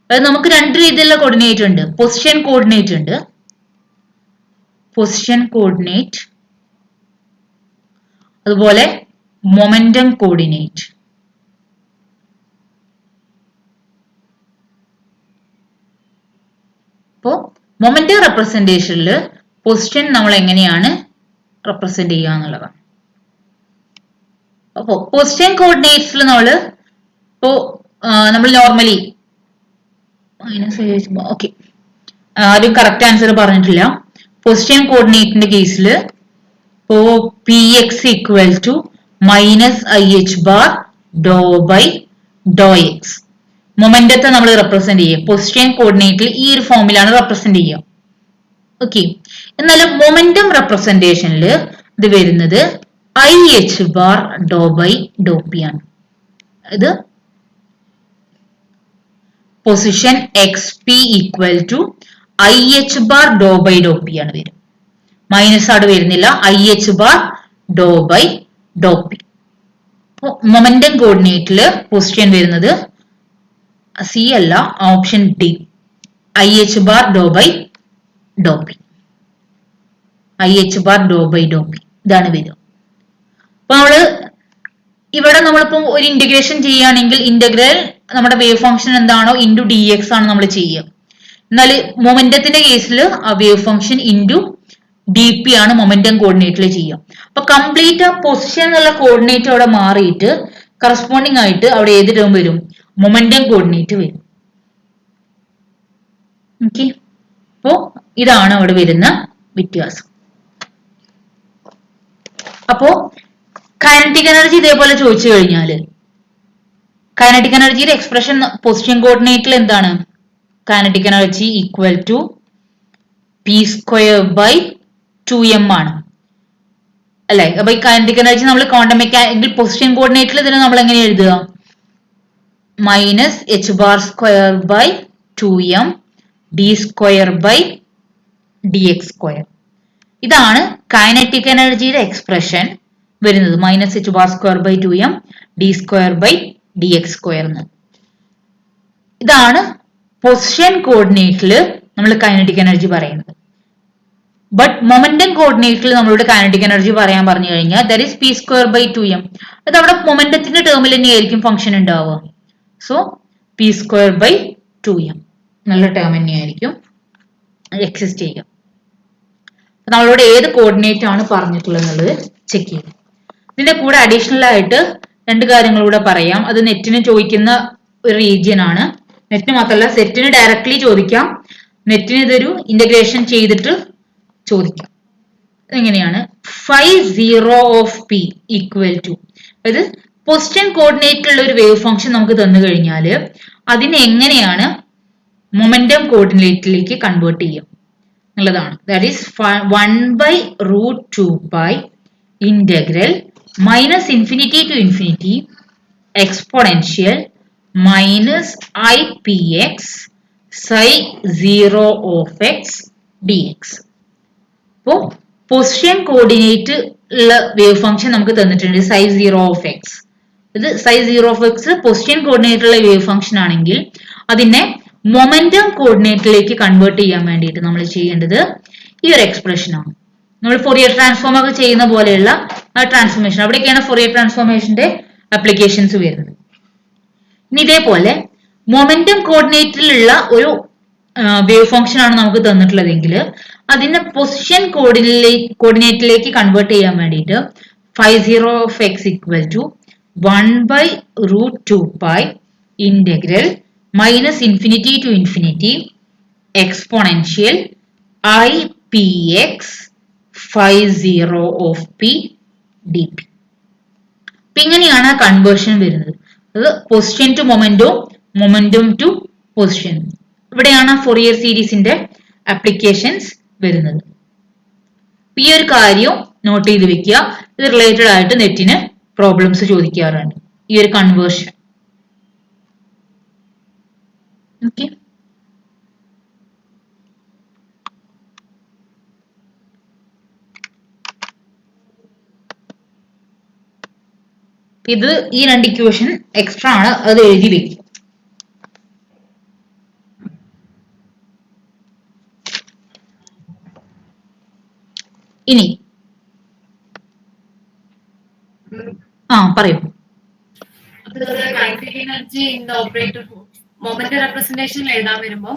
അതായത് നമുക്ക് രണ്ട് രീതിയിലുള്ള കോർഡിനേറ്റ് ഉണ്ട്. പൊസിഷൻ കോർഡിനേറ്റ് ഉണ്ട്, പൊസിഷൻ കോർഡിനേറ്റ്, അതുപോലെ മൊമെന്റം കോർഡിനേറ്റ്. അപ്പോ മൊമെന്റം റെപ്രസെന്റേഷനിൽ പൊസിഷൻ നമ്മൾ എങ്ങനെയാണ് റെപ്രസെന്റ് ചെയ്യുക എന്നുള്ളതാണ്. അപ്പോ പൊസിഷൻ കോർഡിനേറ്റ്സിൽ നമ്മൾ നോർമലി ഓക്കെ, ആരും കറക്റ്റ് ആൻസർ പറഞ്ഞിട്ടില്ല. പൊസിഷൻ കോർഡിനേറ്റിന്റെ കേസിൽ ഇപ്പോ p x equal to -IH bar doe by doe x. മൊമെന്റത്തെ നമ്മൾ റെപ്രസെന്റ് ചെയ്യുക പൊസിഷൻ കോർഡിനേറ്റിൽ ഈ ഒരു ഫോമിലാണ് റെപ്രസെന്റ് ചെയ്യുക. ഓക്കെ, എന്നാൽ മൊമെന്റം റെപ്രസെന്റേഷനിൽ ഇത് വരുന്നത് IH bar doe by doe p ആണ്. ഇത് position x p equal to IH bar doe by doe p ആണ് വരും. മൈനസ് ആണ് വരുന്നില്ല, IH bar doe by doe p. Momentum കോർഡിനേറ്റില് പൊസിഷൻ വരുന്നത് സി അല്ല, option D, IH bar doe by doe p. IH bar doe by doe p ഇതാണ് വരിക. അപ്പൊ ഇവിടെ നമ്മളിപ്പോ ഒരു ഇന്റഗ്രേഷൻ ചെയ്യുകയാണെങ്കിൽ ഇന്റഗ്രൽ നമ്മുടെ വേവ് ഫംഗ്ഷൻ എന്താണോ ഇൻറ്റു DX ആണ് നമ്മൾ ചെയ്യുക. എന്നാൽ മൊമെന്റത്തിന്റെ കേസിൽ ആ വേവ് ഫംഗ്ഷൻ ഇൻറ്റു DP ആണ് മൊമെന്റം കോർഡിനേറ്റിൽ ചെയ്യുക. അപ്പൊ കംപ്ലീറ്റ് ആ പൊസിഷൻ എന്നുള്ള കോർഡിനേറ്റ് അവിടെ മാറിയിട്ട് കറസ്പോണ്ടിങ് ആയിട്ട് അവിടെ ഏത് ടേം വരും? മൊമെന്റം കോർഡിനേറ്റ് വരും. ഓക്കെ, അപ്പോ ഇതാണ് അവിടെ വരുന്ന വ്യത്യാസം. അപ്പോ കൈനറ്റിക് എനർജി ഇതേപോലെ ചോദിച്ചു കഴിഞ്ഞാല് കൈനറ്റിക് എനർജിയുടെ എക്സ്പ്രഷൻ പൊസിഷൻ കോർഡിനേറ്റിൽ എന്താണ്? Kinetic energy equal to p²/2m ആണ് അല്ലെ? അപ്പൊ ഈ കൈനറ്റിക് എനർജി നമ്മൾ ക്വാണ്ടം മെക്കാനിക്കൽ പൊസിഷൻ കോർഡിനേറ്റിൽ ഇതിനെ നമ്മൾ എങ്ങനെ എഴുതുക? -h²/2m d²/dx². ഇതാണ് കൈനറ്റിക് എനർജിയുടെ എക്സ്പ്രഷൻ വരുന്നത്, -h²/2m d²/dx². ഇതാണ് പൊസിഷൻ കോർഡിനേറ്റിൽ നമ്മൾ കൈനറ്റിക് എനർജി പറയുന്നത്. ബട്ട് മൊമെന്റം കോർഡിനേറ്റിൽ നമ്മളുടെ കൈനറ്റിക് എനർജി പറയാൻ പറഞ്ഞു കഴിഞ്ഞാൽ ദാറ്റ് ഈസ് p²/2m. അത് അവിടെ മൊമെന്റത്തിന്റെ ടേമിൽ തന്നെയായിരിക്കും ഫംഗ്ഷൻ ഉണ്ടാവുക. സോ p²/2m നല്ല ടേം തന്നെയായിരിക്കും എക്സിസ്റ്റ് ചെയ്യുക. നമ്മളോട് ഏത് കോർഡിനേറ്റ് ആണ് പറഞ്ഞിട്ടുള്ളത് എന്നുള്ളത് ചെക്ക് ചെയ്യും. ഇതിന്റെ കൂടെ അഡീഷണൽ ആയിട്ട് രണ്ട് കാര്യങ്ങൾ കൂടെ പറയാം. അത് നെറ്റിന് ചോദിക്കുന്ന ഒരു റീജിയൻ ആണ്. നെറ്റിന് മാത്രമല്ല, സെറ്റിന് ഡയറക്ട്ലി ചോദിക്കാം, നെറ്റിന് ഇതൊരു ഇന്റഗ്രേഷൻ ചെയ്തിട്ട് ചോദിക്കാം. എങ്ങനെയാണ്? 0 ഓഫ് p ഈക്വൽ ടു, അതായത് പൊസിഷൻ കോർഡിനേറ്റിലുള്ള ഒരു വേവ് ഫംഗ്ഷൻ നമുക്ക് തന്നു കഴിഞ്ഞാൽ അതിനെ എങ്ങനെയാണ് മൊമെന്റം കോർഡിനേറ്റിലേക്ക് കൺവേർട്ട് ചെയ്യുക എന്നുള്ളതാണ്. That is 1/√2π integral -∞ to ∞ exponential -ipx psi0 of x dx. അപ്പോ പൊസിഷൻ കോർഡിനേറ്റ് ഉള്ള വേവ് ഫംഗ്ഷൻ നമുക്ക് തന്നിട്ടുണ്ട് psi0 of x. ഇത് psi0 of x position coordinate ഉള്ള വേവ് ഫംഗ്ഷൻ ആണെങ്കിൽ അതിനെ മൊമെന്റം കോർഡിനേറ്റിലേക്ക് കൺവേർട്ട് ചെയ്യാൻ വേണ്ടിയിട്ട് നമ്മൾ ചെയ്യേണ്ടത് ഈ ഒരു എക്സ്പ്രഷൻ ആണ്. നമ്മൾ ഫൊറിയർ ട്രാൻസ്ഫോം ഒക്കെ ചെയ്യുന്ന പോലെയുള്ള ആ ട്രാൻസ്ഫോർമേഷൻ, അവിടേക്കാണ് ഫൊറിയർ ട്രാൻസ്ഫോർമേഷന്റെ ആപ്ലിക്കേഷൻസ് വരുന്നത്. ഇനി ഇതേപോലെ മൊമെന്റം കോർഡിനേറ്റിലുള്ള ഒരു വേവ് ഫംഗ്ഷൻ ആണ് നമുക്ക് തന്നിട്ടുള്ളതെങ്കിൽ അതിനെ പൊസിഷൻ കോർഡിനേറ്റിലേക്ക് കൺവേർട്ട് ചെയ്യാൻ വേണ്ടിയിട്ട് phi0 of x equal to 1/√2π integral -∞ to ∞ exponential ipx phi0 of p dp. അപ്പൊ ഇങ്ങനെയാണ് ആ കൺവേർഷൻ വരുന്നത്. അത് position to momento, momentum to position. ഇവിടെയാണ് ഫൊറിയർ സീരീസിന്റെ ആപ്ലിക്കേഷൻസ് വരുന്നത്. ഈ ഒരു കാര്യം നോട്ട് ചെയ്ത് വെക്കുക. ഇത് റിലേറ്റഡ് ആയിട്ട് നെറ്റിന് പ്രോബ്ലംസ് ചോദിക്കാറുണ്ട്, ഈ ഒരു കൺവേർഷൻ. ഓക്കെ, ഇത് ഈ രണ്ട് ഇക്വേഷൻ എക്സ്ട്രാ ആണ്, അത് എഴുതി വെക്കും. ഇനി പറയൂ. Energy in the operator moment representation എഴുതാൻ വരുമ്പോ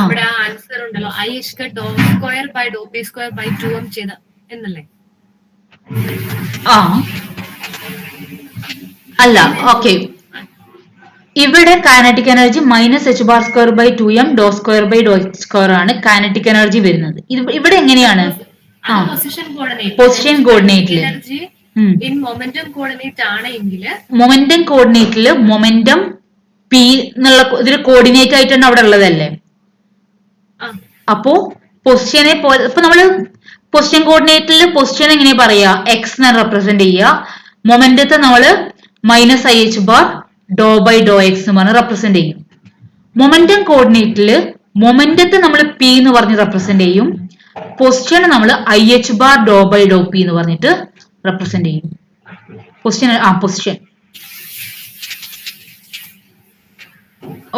ഇവിടെ ആ ആൻസർ ഉണ്ടല്ലോ, i(2)/2p²/2m ചെയ്ത എന്നല്ലേ? അല്ല, ഓക്കെ, ഇവിടെ കൈനറ്റിക് എനർജി -h²/2m (2)/2x² ആണ് കൈനറ്റിക് എനർജി വരുന്നത്. ഇവിടെ എങ്ങനെയാണ്? പൊസിഷൻ കോർഡിനേറ്റില് മൊമെന്റം കോർഡിനേറ്റ് ആണെങ്കിൽ മൊമെന്റം കോർഡിനേറ്റില് മൊമെന്റം പി എന്നുള്ള ഇതിൽ കോർഡിനേറ്റ് ആയിട്ടാണ് അവിടെ ഉള്ളതല്ലേ. അപ്പോ പൊസിഷനെ പോലെ ഇപ്പൊ നമ്മള് പൊസിഷൻ കോർഡിനേറ്റില് പൊസിഷൻ എങ്ങനെ പറയാ? എക്സ് എന്ന് റെപ്രസെന്റ് ചെയ്യുക. മൊമെന്റത്തെ നമ്മള് -ih(∂x) എന്ന് പറഞ്ഞ് റെപ്രസെന്റ് ചെയ്യും. മൊമെന്റം കോർഡിനേറ്റില് മൊമെന്റത്തെ നമ്മൾ പി എന്ന് പറഞ്ഞ് റെപ്രസെന്റ് ചെയ്യും. പൊസിഷനെ നമ്മൾ ih(∂p) എന്ന് പറഞ്ഞിട്ട് റെപ്രസെന്റ് ചെയ്യും. പൊസിഷൻ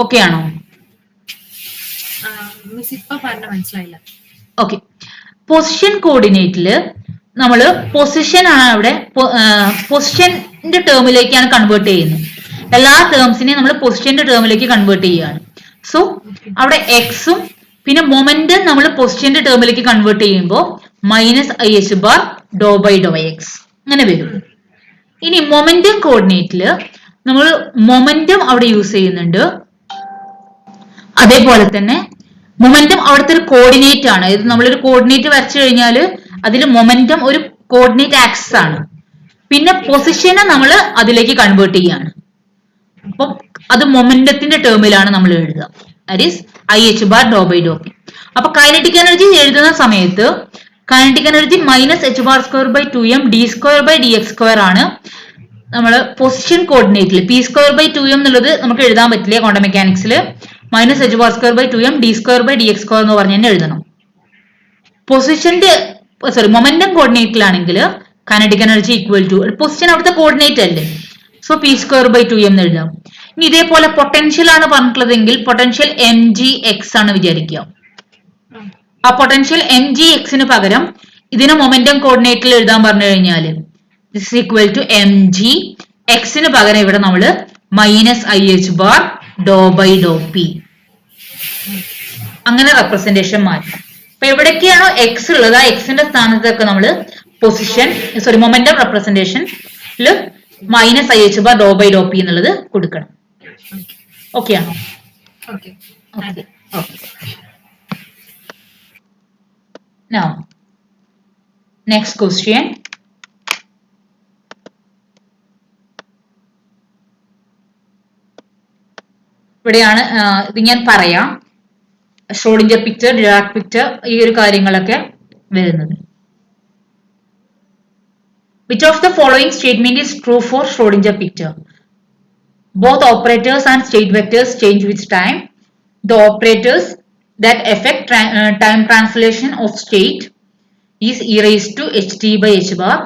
ഓക്കെ ആണോ? മനസ്സിലായില്ല. ഓക്കെ, പൊസിഷൻ കോർഡിനേറ്റില് നമ്മള് പൊസിഷൻ ആണ് അവിടെ പൊസിഷന്റെ ടേമിലേക്കാണ് കൺവേർട്ട് ചെയ്യുന്നത്. എല്ലാ ടേംസിനെയും നമ്മൾ പൊസിഷന്റെ ടേമിലേക്ക് കൺവേർട്ട് ചെയ്യുകയാണ്. സോ അവിടെ എക്സും പിന്നെ മൊമെന്റം നമ്മൾ പൊസിഷന്റെ ടേമിലേക്ക് കൺവേർട്ട് ചെയ്യുമ്പോൾ -ih(∂x) അങ്ങനെ വരും. ഇനി മൊമെന്റം കോർഡിനേറ്റില് നമ്മൾ മൊമെന്റം അവിടെ യൂസ് ചെയ്യുന്നുണ്ട്. അതേപോലെ തന്നെ മൊമെന്റം അവിടുത്തെ ഒരു കോർഡിനേറ്റ് ആണ്. ഇത് നമ്മളൊരു കോർഡിനേറ്റ് വരച്ചു കഴിഞ്ഞാൽ അതിൽ മൊമെന്റം ഒരു കോർഡിനേറ്റ് ആക്സിസ് ആണ്. പിന്നെ പൊസിഷനെ നമ്മൾ അതിലേക്ക് കൺവേർട്ട് ചെയ്യാണ്. അപ്പൊ അത് മൊമെന്റത്തിന്റെ ടേമിലാണ് നമ്മൾ എഴുതുക. That is IH bar dou by dou p. അപ്പൊ കൈനറ്റിക് എനർജി എഴുതുന്ന സമയത്ത് kinetic energy -h bar square by 2m d square by dx square ആണ്. നമ്മൾ പൊസിഷൻ കോർഡിനേറ്റിൽ p² by 2m എന്നുള്ളത് നമുക്ക് എഴുതാൻ പറ്റില്ല. ക്വാണ്ടം മെക്കാനിക്സിൽ -h bar square by 2m d square by dx square എന്ന് പറഞ്ഞ് തന്നെ എഴുതണം. പൊസിഷന്റെ മൊമെന്റം കോർഡിനേറ്റിലാണെങ്കിൽ kinetic energy equal to position അവിടുത്തെ കോർഡിനേറ്റ് അല്ലേ, സോ p² by 2m എന്ന് എഴുതാം. ഇനി ഇതേപോലെ പൊട്ടൻഷ്യൽ ആണ് പറഞ്ഞിട്ടുള്ളതെങ്കിൽ പൊട്ടൻഷ്യൽ mgx ആണ് വിചാരിക്കുക. ആ പൊട്ടൻഷ്യൽ mgx പകരം ഇതിനെ മൊമെന്റം കോർഡിനേറ്റിൽ എഴുതാൻ പറഞ്ഞു കഴിഞ്ഞാൽ this is equal to mg x പകരം ഇവിടെ നമ്മൾ -IH bar dou by dou p അങ്ങനെ റെപ്രസെന്റേഷൻ മാറ്റും. അപ്പൊ എവിടേക്കാണോ x ഉള്ളത് ആ എക്സിന്റെ സ്ഥാനത്തൊക്കെ നമ്മൾ പൊസിഷൻ മൊമെന്റം റെപ്രസെന്റേഷനിൽ -IH bar dou by dou p എന്നുള്ളത് കൊടുക്കണം. ഓക്കെ ആണോ? Okay. Okay. Now, next question. ഇവിടെയാണ് ഇത് ഞാൻ പറയാം. ഷ്രോഡിഞ്ചർ പിക്ചർ, ഡിറാക് പിക്ചർ, ഈ ഒരു കാര്യങ്ങളൊക്കെ വരുന്നത്. Which of the following statement is true for Schrodinger picture? Both operators and state vectors change with time. The operators that affect time translation of state is e raised to ht by h bar.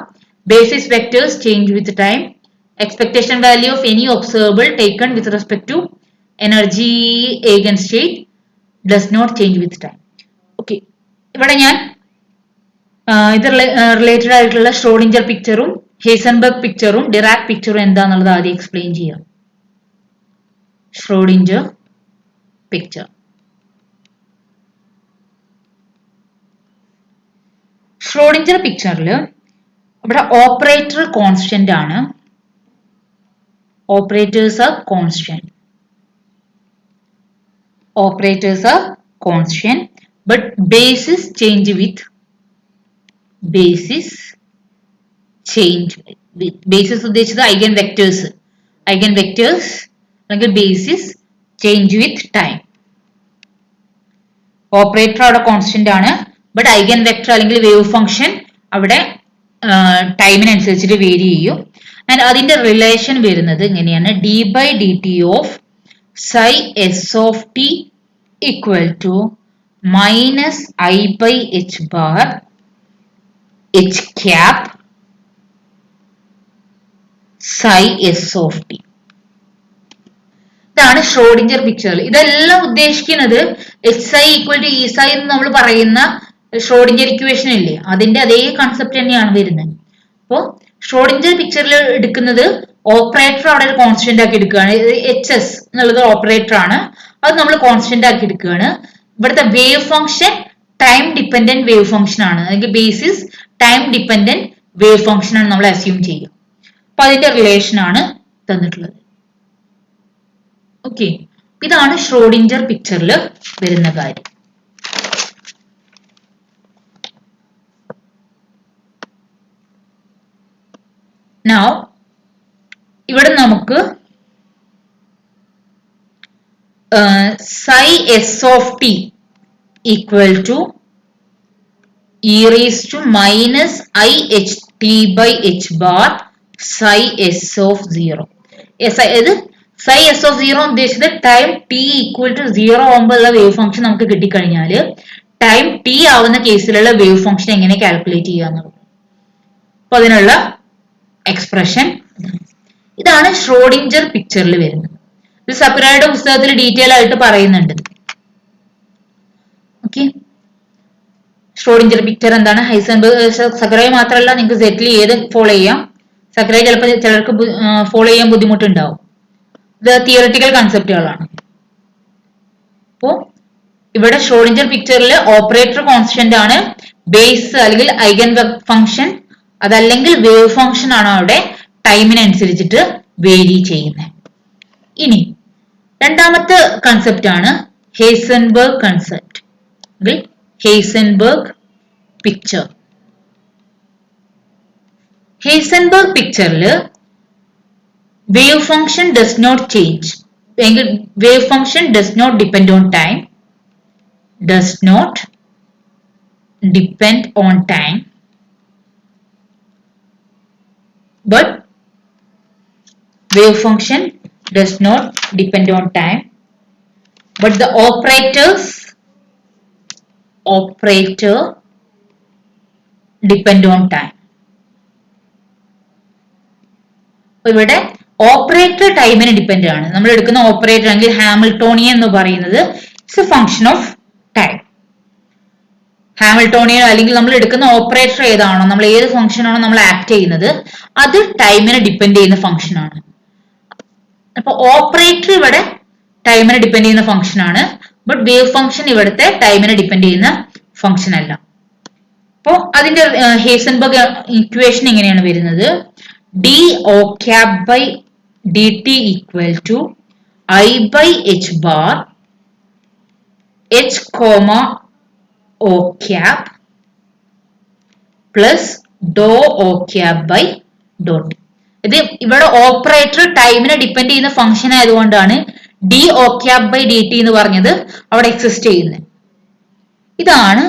Basis vectors change with time. Expectation value of any observable taken with respect to energy eigenstate does not change with time. Okay. ഇവിടെ ഞാൻ ഇത് related ആയിട്ടുള്ള Schrodinger പിക്ചറും Heisenberg പിക്ചറും Dirac പിക്ചറും എന്താന്നുള്ളത് ആദ്യം explain ചെയ്യാം. Schrodinger picture. ഷ്രോഡിഞ്ചർ പിക്ചറിൽ ഇവിടെ ഓപ്പറേറ്റർ കോൺസ്റ്റന്റ് ആണ്. Operators are constant. Operators are constant, but basis change with basis ഉദ്ദേശിച്ചത് ഐഗൻ വെക്ടേഴ്സ് അല്ലെങ്കിൽ basis change with time. Operator അവിടെ കോൺസ്റ്റന്റ് ആണ്, ബട്ട് ഐഗൻ വെക്ടർ അല്ലെങ്കിൽ വേവ് ഫംഗ്ഷൻ അവിടെ ടൈമിനനുസരിച്ചിട്ട് വേരി ചെയ്യും. ആൻഡ് അതിന്റെ റിലേഷൻ വരുന്നത് ഇങ്ങനെയാണ്: d/dt of psi s of t equal to minus I by h bar h cap psi s of t. ഇതാണ് ഷ്രോഡിഞ്ചർ പിക്ചറിൽ. ഇതെല്ലാം ഉദ്ദേശിക്കുന്നത് HI ഈക്വൽ ടു ESI എന്ന് നമ്മൾ പറയുന്ന ഷ്രോഡിഞ്ചർ ഇക്വേഷൻ ഇല്ലേ, അതിന്റെ അതേ കൺസെപ്റ്റ് തന്നെയാണ് വരുന്നത്. അപ്പോ ഷ്രോഡിഞ്ചർ പിക്ചറിൽ എടുക്കുന്നത് ഓപ്പറേറ്റർ അവിടെ ഒരു കോൺസ്റ്റന്റ് ആക്കി എടുക്കുകയാണ്. HS എന്നുള്ളത് ഓപ്പറേറ്റർ ആണ്, അത് നമ്മൾ കോൺസ്റ്റന്റ് ആക്കി എടുക്കുകയാണ്. ഇവിടുത്തെ wave function time dependent wave function ആണ്, അല്ലെങ്കിൽ basis time dependent wave function ആണ് നമ്മൾ അസ്യൂം ചെയ്യുക. അപ്പൊ അതിന്റെ റിലേഷൻ ആണ് തന്നിട്ടുള്ളത്. ഓക്കെ, ഇതാണ് ഷ്രോഡിഞ്ചർ പിക്ചറിൽ വരുന്ന കാര്യം. Now, ഇവിടെ നമുക്ക് psi s of t equal to e raised to minus I h t by h bar psi s of 0. ഇത് psi s of 0 ഉദ്ദേശിച്ചത് ടൈം t ഈക്വൽ ടു 0 ആകുമ്പോഴുള്ള വേവ് ഫംഗ്ഷൻ നമുക്ക് കിട്ടിക്കഴിഞ്ഞാൽ ടൈം t ആവുന്ന കേസിലുള്ള wave function എങ്ങനെ calculate ചെയ്യാന്നുള്ളത്. അപ്പൊ അതിനുള്ള എക്സ്പ്രഷൻ ഇതാണ് ഷ്രോഡിഞ്ചർ പിക്ചറിൽ വരുന്നത്. ഇത് സപ്പറയുടെ പുസ്തകത്തിൽ ഡീറ്റെയിൽ ആയിട്ട് പറയുന്നുണ്ട്. ഓക്കെ, ഷ്രോഡിഞ്ചർ പിക്ചർ എന്താണ്, ഹൈസൻബർഗ്, സക്കറായി മാത്രമല്ല, നിങ്ങൾക്ക് സെറ്റിൽ ഏത് ഫോളോ ചെയ്യാം. സക്കറായി ചിലപ്പോൾ ചിലർക്ക് ഫോളോ ചെയ്യാൻ ബുദ്ധിമുട്ടുണ്ടാവും. ഇത് തിയററ്റിക്കൽ കൺസെപ്റ്റുകളാണ്. അപ്പോ ഇവിടെ ഷ്രോഡിഞ്ചർ പിക്ചറിൽ ഓപ്പറേറ്റർ കോൺസ്റ്റന്റ് ആണ്, ബേസ് അല്ലെങ്കിൽ ഐഗൻ ഫംഗ്ഷൻ അതല്ലെങ്കിൽ വേവ് ഫംഗ്ഷൻ ആണ് അവിടെ ടൈമിനനുസരിച്ചിട്ട് വേരി ചെയ്യുന്നത്. ഇനി രണ്ടാമത്തെ കൺസെപ്റ്റ് ആണ് Heisenberg concept, Heisenberg picture. Heisenberg പിക്ചറിൽ wave function does not change, wave function does not depend on time, does not depend on time, but wave function does not depend on time, but the operator depend on time. ഇവിടെ operator ടൈമിന് depend ആണ്. നമ്മൾ എടുക്കുന്ന operator അല്ലെങ്കിൽ Hamiltonian എന്ന് പറയുന്നത് it's A function of time. Hamiltonian അല്ലെങ്കിൽ നമ്മൾ എടുക്കുന്ന ഓപ്പറേറ്റർ ഏതാണോ, നമ്മൾ ഏത് ഫംഗ്ഷൻ ആണോ നമ്മൾ ആക്ട് ചെയ്യുന്നത്, അത് ടൈമിനെ ഡിപ്പെൻഡ് ചെയ്യുന്ന ഫംഗ്ഷൻ ആണ്. അപ്പൊ ഓപ്പറേറ്റർ ഇവിടെ ടൈമിനെ ഡിപ്പെൻഡ് ചെയ്യുന്ന ഫംഗ്ഷൻ ആണ്, ബട്ട് വേവ് ഫംഗ്ഷൻ ഇവിടുത്തെ ടൈമിനെ ഡിപ്പെൻഡ് ചെയ്യുന്ന ഫംഗ്ഷൻ അല്ല. അപ്പോ അതിന്റെ ഹെയ്സൻബർഗ് ഇക്വേഷൻ എങ്ങനെയാണ് വരുന്നത്? D O cap by d t equal to i by h bar h comma O cap plus do O cap by dot. ഇത് ഇവിടെ ഓപ്പറേറ്റർ ടൈമിനെ ഡിപ്പെൻഡ് ചെയ്യുന്ന ഫംഗ്ഷൻ ആയതുകൊണ്ടാണ് d O cap by d t എന്ന് പറഞ്ഞത് അവിടെ exist ചെയ്യുന്നത്. ഇതാണ്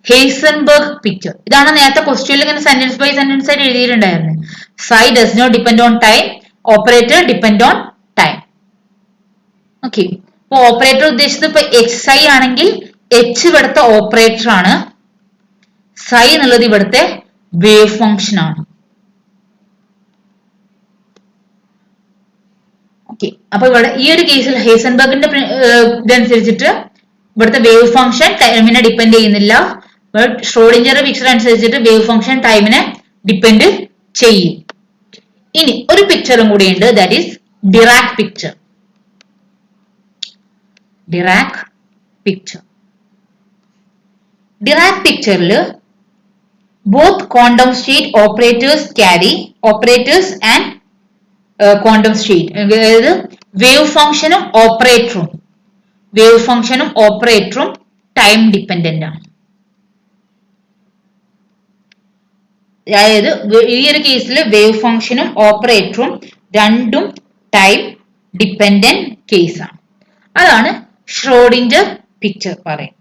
ഹെയ്സൻബർഗ് പിക്ചർ. ഇതാണ് നേരത്തെ ക്വസ്റ്റ്യനിൽ ഇങ്ങനെ സെന്റൻസ് ബൈ സെന്റൻസ് ആയിട്ട് എഴുതിയിട്ടുണ്ടായിരുന്നത്. Psi does not depend on time, operator depend on time. Okay, അപ്പൊ ഓപ്പറേറ്റർ ഉദ്ദേശിച്ചത് ഇപ്പൊ എച്ച് സൈ ആണെങ്കിൽ എച്ച് ഇവിടുത്തെ ഓപ്പറേറ്റർ ആണ്, സൈ എന്നുള്ളത് ഇവിടുത്തെ വേവ് ഫംഗ്ഷൻ ആണ്. ഓക്കെ, അപ്പൊ ഇവിടെ ഈ ഒരു കേസിൽ ഹെയ്സൻബർഗിന്റെ ഇതനുസരിച്ചിട്ട് ഇവിടുത്തെ വേവ് ഫംഗ്ഷൻ ടൈമിനെ ഡിപ്പെൻഡ് ചെയ്യുന്നില്ല, ബട്ട് ഷ്രോഡിഞ്ചറുടെ പിക്ചർ അനുസരിച്ചിട്ട് വേവ് ഫംഗ്ഷൻ ടൈമിനെ ഡിപ്പെൻഡ് ചെയ്യും. ഇനി ഒരു പിക്ചറും കൂടി ഉണ്ട്, that is Dirac picture. Dirac picture, Dirac പിക്ചറിൽ both quantum state operators carry operators and quantum state, അതായത് വേവ് ഫംഗ്ഷനും ഓപ്പറേറ്ററും ടൈം ഡിപ്പെൻഡന്റ് ആണ്. അതായത് ഈ ഒരു കേസിൽ വേവ് ഫംഗ്ഷനും ഓപ്പറേറ്ററും രണ്ടും ടൈം ഡിപ്പെൻഡന്റ് കേസാണ്. അതാണ് ഷ്രോഡിഞ്ചർ പിക്ചർ പറയും.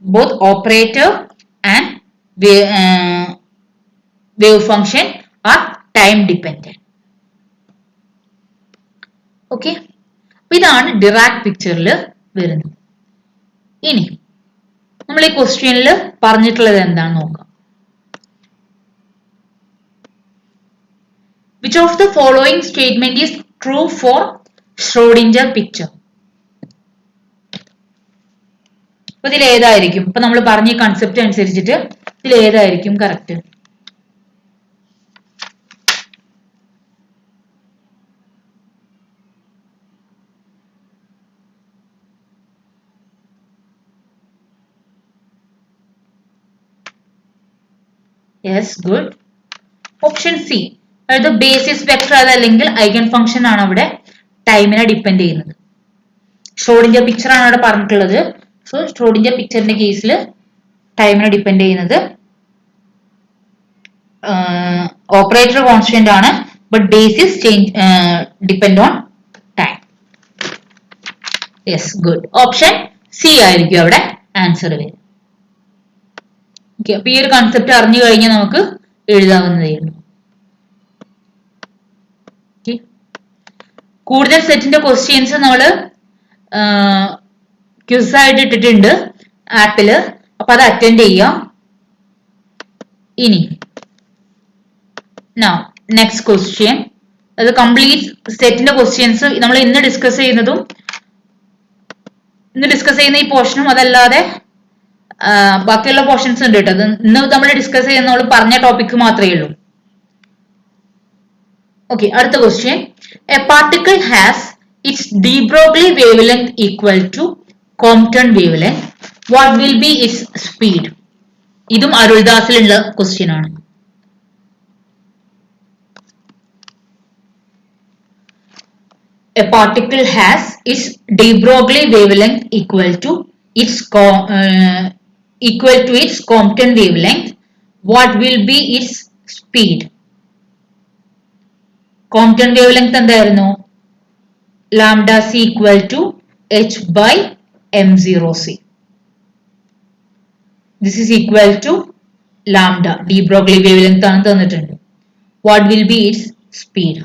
Both operator and wave function are time dependent. Okay, ഇതാണ് ഡിറാക് പിക്ചറിൽ വരുന്നത്. ഇനി നമ്മൾ ഈ ക്വസ്റ്റ്യനിൽ പറഞ്ഞിട്ടുള്ളത് എന്താണെന്ന് നോക്കാം. Which of the following statement is true for Schrodinger picture? അപ്പൊ ഇതിൽ ഏതായിരിക്കും, ഇപ്പൊ നമ്മൾ പറഞ്ഞ കൺസെപ്റ്റ് അനുസരിച്ചിട്ട് ഇതിൽ ഏതായിരിക്കും correct? Yes, good. Option C, അതായത് ബേസിസ് വെക്ടർ അതല്ലെങ്കിൽ ഐഗൻ ഫംഗ്ഷൻ ആണ് അവിടെ ടൈമിനെ ഡിപ്പെൻഡ് ചെയ്യുന്നത്. ഷ്രോഡിഞ്ചർ പിക്ചർ ആണ് അവിടെ പറഞ്ഞിട്ടുള്ളത്. സോ ഷ്രോഡിഞ്ചർ പിക്ചറിന്റെ കേസിൽ ടൈമിനെ ഡിപ്പെൻഡ് ചെയ്യുന്നത് ഓപ്പറേറ്റർ കോൺസ്റ്റന്റ് ആണ്, but basis change depend on time. Yes, good. Option C ആയിരിക്കും അവിടെ ആൻസർ വരും. ഓക്കെ, അപ്പൊ ഈ ഒരു കൺസെപ്റ്റ് അറിഞ്ഞു കഴിഞ്ഞാൽ നമുക്ക് എഴുതാവുന്നതേ ഉള്ളൂ. കൂടുതൽ സെറ്റിന്റെ ക്വസ്റ്റ്യൻസ് നമ്മള് ക്വിസ് ആയിട്ട് ഇട്ടിട്ടുണ്ട് ആപ്പില്, അപ്പൊ അത് അറ്റൻഡ് ചെയ്യാം. ഇനി നെക്സ്റ്റ് ക്വസ്റ്റ്യൻ, അത് കംപ്ലീറ്റ് സെറ്റിന്റെ ക്വസ്റ്റ്യൻസ് നമ്മൾ ഇന്ന് ഡിസ്കസ് ചെയ്യുന്ന ഈ പോർഷനും അതല്ലാതെ ബാക്കിയുള്ള പോർഷൻസ് ഉണ്ട് കേട്ടോ. അത് ഇന്ന് നമ്മൾ ഡിസ്കസ് ചെയ്യുന്ന നമ്മൾ പറഞ്ഞ ടോപ്പിക് മാത്രമേ ഉള്ളൂ. Okay, അടുത്ത question. A particle has its de Broglie wavelength equal to Compton wavelength. What will be its speed? ഇതും അരുൾദാസിലുള്ള ക്വസ്റ്റ്യൻ ആണ്. a particle has its de Broglie wavelength equal to its Compton wavelength, what will be its speed? Compton wavelength എന്തായിരുന്നു? Lambda c equal to h by m0c. This is equal to lambda. De Broglie wavelength ആണ് തന്നിട്ടുണ്ട്. What will be its speed?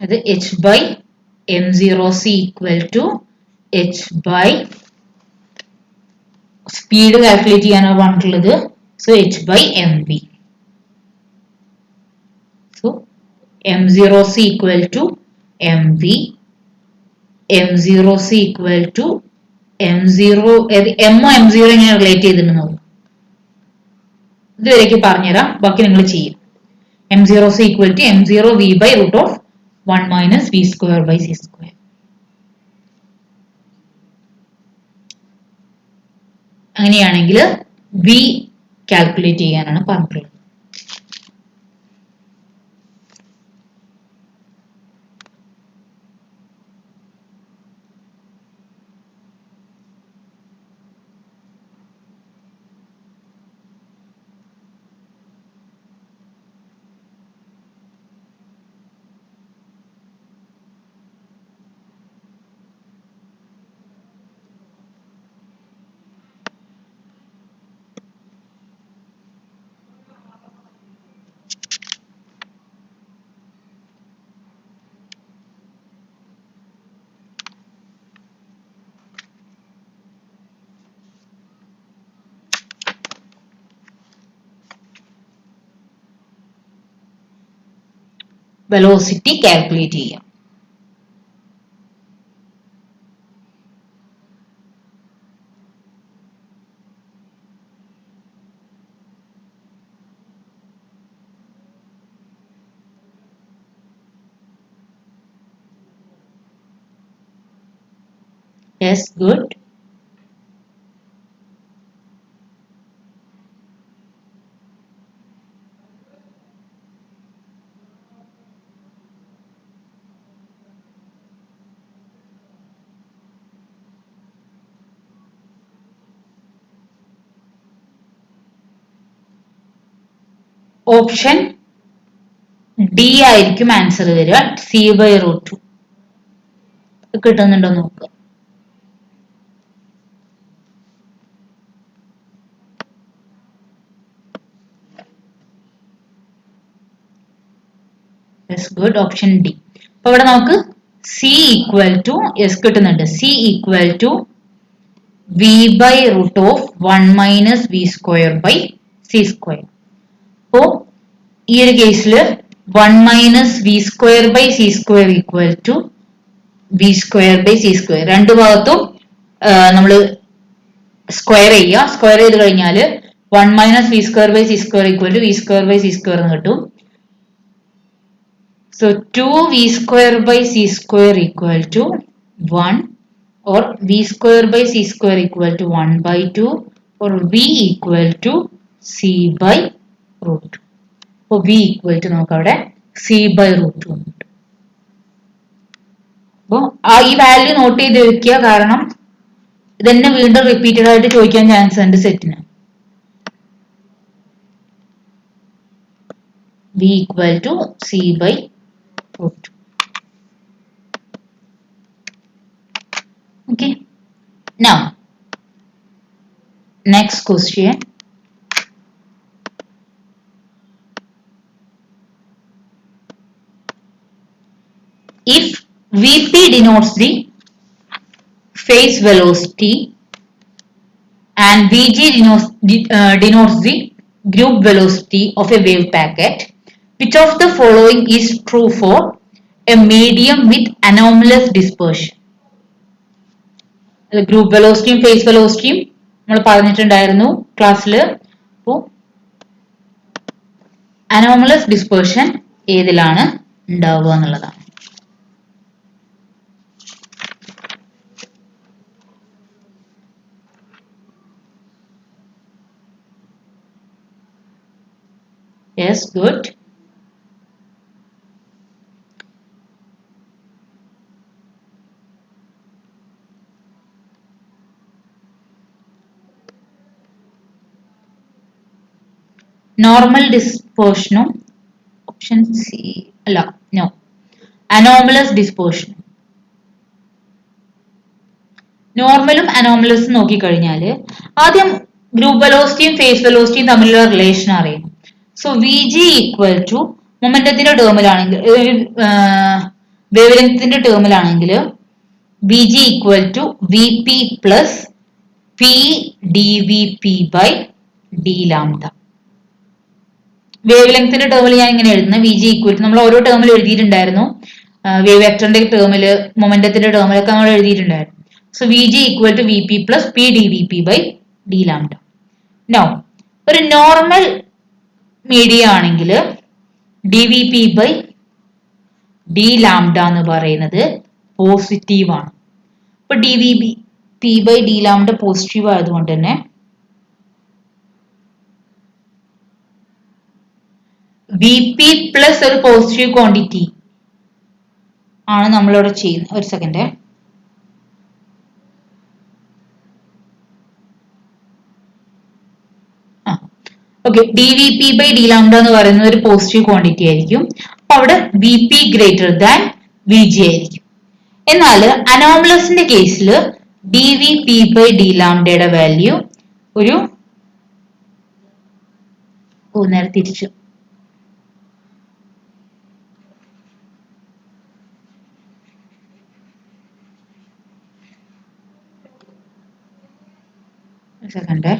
അത് h by m0c equal to h by speed calculate ചെയ്യാനാണ് പറഞ്ഞിട്ടുള്ളത്. So h by mv. So m0c equal to mv, m0c equal to m0 m0 എങ്ങനെ relate ചെയ്തിട്ടുണ്ട് നോക്കാം. ഇതുവരെയൊക്കെ പറഞ്ഞുതരാം, ബാക്കി നിങ്ങൾ ചെയ്യും. m0c equal to m0 v by root of 1 minus v square by c square. അങ്ങനെയാണെങ്കിൽ v കാൽക്കുലേറ്റ് ചെയ്യാനാണ് പറഞ്ഞിട്ടുള്ളത്. വെലോസിറ്റി കാൽക്കുലേറ്റ് ചെയ്യാം. Yes, good. ഓപ്ഷൻ ഡി ആയിരിക്കും ആൻസർ വരിക. സി ബൈ റൂട്ട് 2 കിട്ടുന്നുണ്ടോ നോക്കുക. Good, option D. അപ്പൊ ഇവിടെ നമുക്ക് സി ഈക്വൽ ടു കിട്ടുന്നുണ്ട്. C equal to v by root of 1 minus v square by c square. അപ്പോ ഈ ഒരു കേസിൽ 1 minus v square by c square equal to v square by c square. രണ്ടു ഭാഗത്തും നമ്മൾ സ്ക്വയർ ചെയ്യുക. സ്ക്വയർ ചെയ്ത് കഴിഞ്ഞാൽ 1 minus v square by c square equal to v square by c square എന്ന് കിട്ടും. So 2v square by c square equal to 1, or v square by c square equal to 1 by 2, or v equal to c by root 2. So v equal to നമുക്ക് അവിടെ c by root 2 ഉണ്ട്. അപ്പോൾ ഈ value not ചെയ്ത് വെക്കുക, കാരണം ഇതന്നെ വീണ്ടും റിപ്പീറ്റഡ് ആയിട്ട് ചോദിക്കാൻ ചാൻസ് ഉണ്ട് സെറ്റിന്. v equal to c by root 2. Okay. Now, next question. If Vp denotes the phase velocity and Vg denotes the group velocity of a wave packet, which of the following is true for a medium with anomalous dispersion? Group വെലോസിറ്റിയും phase വെലോസിറ്റിയും നമ്മൾ പറഞ്ഞിട്ടുണ്ടായിരുന്നു ക്ലാസ്സിൽ. അപ്പോൾ anomalous dispersion ഏതിലാണ് ഉണ്ടാവുക എന്നുള്ളതാണ്. Yes, good. Normal dispersion, option C. അല്ല, no. Anomalous dispersion. നോർമലും അനോമലസും നോക്കിക്കഴിഞ്ഞാൽ ആദ്യം ഗ്രൂപ്പ് വെലോസിറ്റിയും ഫേസ് വെലോസിറ്റിയും തമ്മിലുള്ള റിലേഷൻ അറിയാം. So v g equal to മൊമെന്റത്തിന്റെ ടേമിലാണെങ്കിൽ വേവ് ലെങ്ത്തിന്റെ ടേമിലാണെങ്കിൽ v g equal to v p plus p d v p by d lambda. Wave ലെങ്ത്തിന്റെ ടേമിൽ ഞാൻ ഇങ്ങനെ എഴുതുന്നത് വി ജി ഈക്വൽ ടു നമ്മൾ ഓരോ ടേമിൽ എഴുതിയിട്ടുണ്ടായിരുന്നു. വേവ് വെക്ടറിന്റെ ടേമില് മൊമെന്റത്തിന്റെ ടേമിലൊക്കെ നമ്മൾ എഴുതിയിട്ടുണ്ടായിരുന്നു. So Vg equal to Vp plus P dVp by d lambda. Now, ഒരു നോർമൽ മീഡിയ ആണെങ്കിൽ dVp by d lambda എന്ന് പറയുന്നത് പോസിറ്റീവ് ആണ്. അപ്പൊ dVp by d lambda positive ആയതുകൊണ്ട് തന്നെ Vp പ്ലസ് ഒരു പോസിറ്റീവ് ക്വാണ്ടിറ്റി ആണ് നമ്മളിവിടെ ചെയ്യുന്നത്. ഒരു second. Okay, d v p by d lambda എന്ന് പറയുന്നത് ഒരു പോസിറ്റീവ് ക്വാണ്ടിറ്റി ആയിരിക്കും. അപ്പൊ അവിടെ v p greater than v g ആയിരിക്കും. എന്നാൽ അനോമലസിന്റെ കേസിൽ d v p by d ലാംഡയുടെ വാല്യൂ ഒരു നേരെ തിരിച്ചു സെക്കൻഡ്.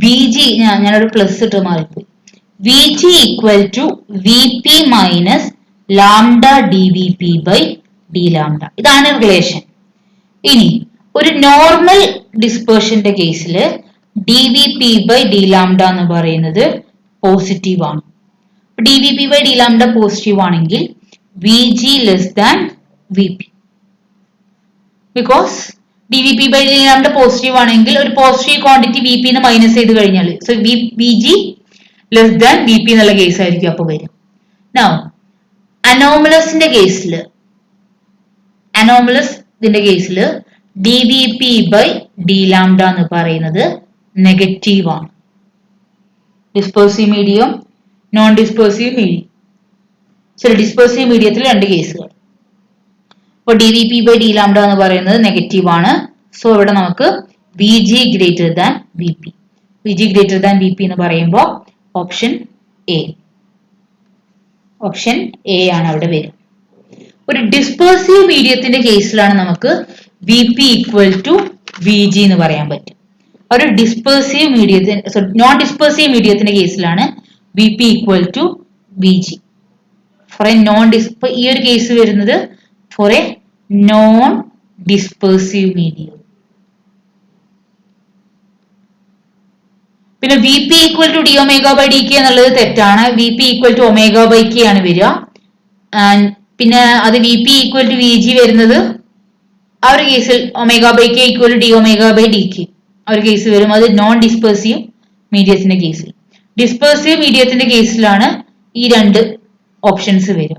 വി ജി ഞാനൊരു പ്ലസ് ഇട്ട് മാറിപ്പോയി. V g equal to v p minus lambda d v p by d lambda. ഇതാണ് റിലേഷൻ. ഇനി ഒരു നോർമൽ ഡിസ്പേർഷന്റെ കേസിൽ d v p by d lambda എന്ന് പറയുന്നത് പോസിറ്റീവ് ആണ്. D v p by d lambda positive ആണെങ്കിൽ v g less than v p. Because d v p by d lambda positive ആണെങ്കിൽ ഒരു positive quantity v p minus ചെയ്ത് കഴിഞ്ഞാൽ so v g less than v p എന്നുള്ള case ആയിരിക്കും അപ്പൊ വരും. Now അനോമലസിന്റെ കേസിൽ d v p by d lambda എന്ന് പറയുന്നത് നെഗറ്റീവ് ആണ്. Dispersive medium, non dispersive medium. Sorry, dispersive മീഡിയത്തിൽ രണ്ട് കേസുകൾ. അപ്പോൾ d v p by d lambda എന്ന് പറയുന്നത് നെഗറ്റീവ് ആണ്. സോ ഇവിടെ നമുക്ക് v g greater than v p. V g greater than v p എന്ന് പറയുമ്പോൾ ഓപ്ഷൻ എ ആണ് അവിടെ വരും. ഒരു ഡിസ്പേഴ്സീവ് മീഡിയത്തിന്റെ കേസിലാണ് നമുക്ക് v p equal to v g എന്ന് പറയാൻ പറ്റും. ഒരു ഡിസ്പേഴ്സീവ് മീഡിയത്തിന് നോൺ ഡിസ്പേഴ്സീവ് മീഡിയത്തിന്റെ കേസിലാണ് v p equal to v g. For a ഈ ഒരു കേസ് വരുന്നത് for a non dispersive medium. പിന്നെ v p equal to d omega by d k എന്നുള്ളത് തെറ്റാണ്. V p equal to omega by k ആണ് വരിക. പിന്നെ അത് v p equal to v g വരുന്നത് ആ ഒരു കേസിൽ omega by k equal to d omega by d k ആ ഒരു കേസ് വരും. അത് നോൺ ഡിസ്പേഴ്സീവ് മീഡിയത്തിന്റെ കേസിൽ. ഡിസ്പേഴ്സീവ് മീഡിയത്തിന്റെ കേസിലാണ് ഈ രണ്ട് ഓപ്ഷൻസ് വരിക.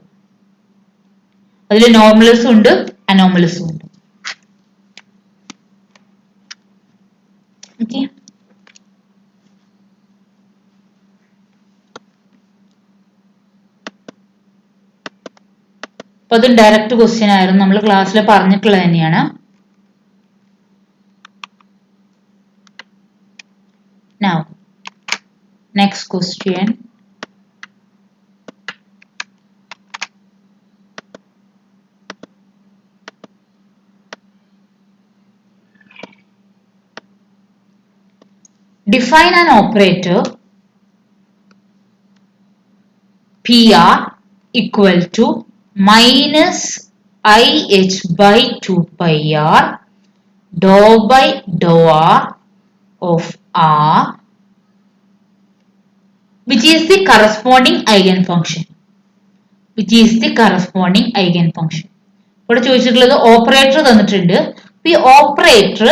അതിൽ നോർമലസും ഉണ്ട്, അനോമലസും ഉണ്ട്. ഓക്കെ, അപ്പൊ അത് ഡയറക്റ്റ് ക്വസ്റ്റ്യൻ ആയിരുന്നു, നമ്മൾ ക്ലാസ്സിൽ പറഞ്ഞിട്ടുള്ളത് തന്നെയാണ്. Now, next question. Define an operator PR equal to minus IH by 2 pi R dou by dou r of r, which is the corresponding eigenfunction. Which is the corresponding eigenfunction. ഇവിടെ ചോദിച്ചിട്ടുള്ളത് operator തന്നിട്ടുണ്ട്. ഈ operator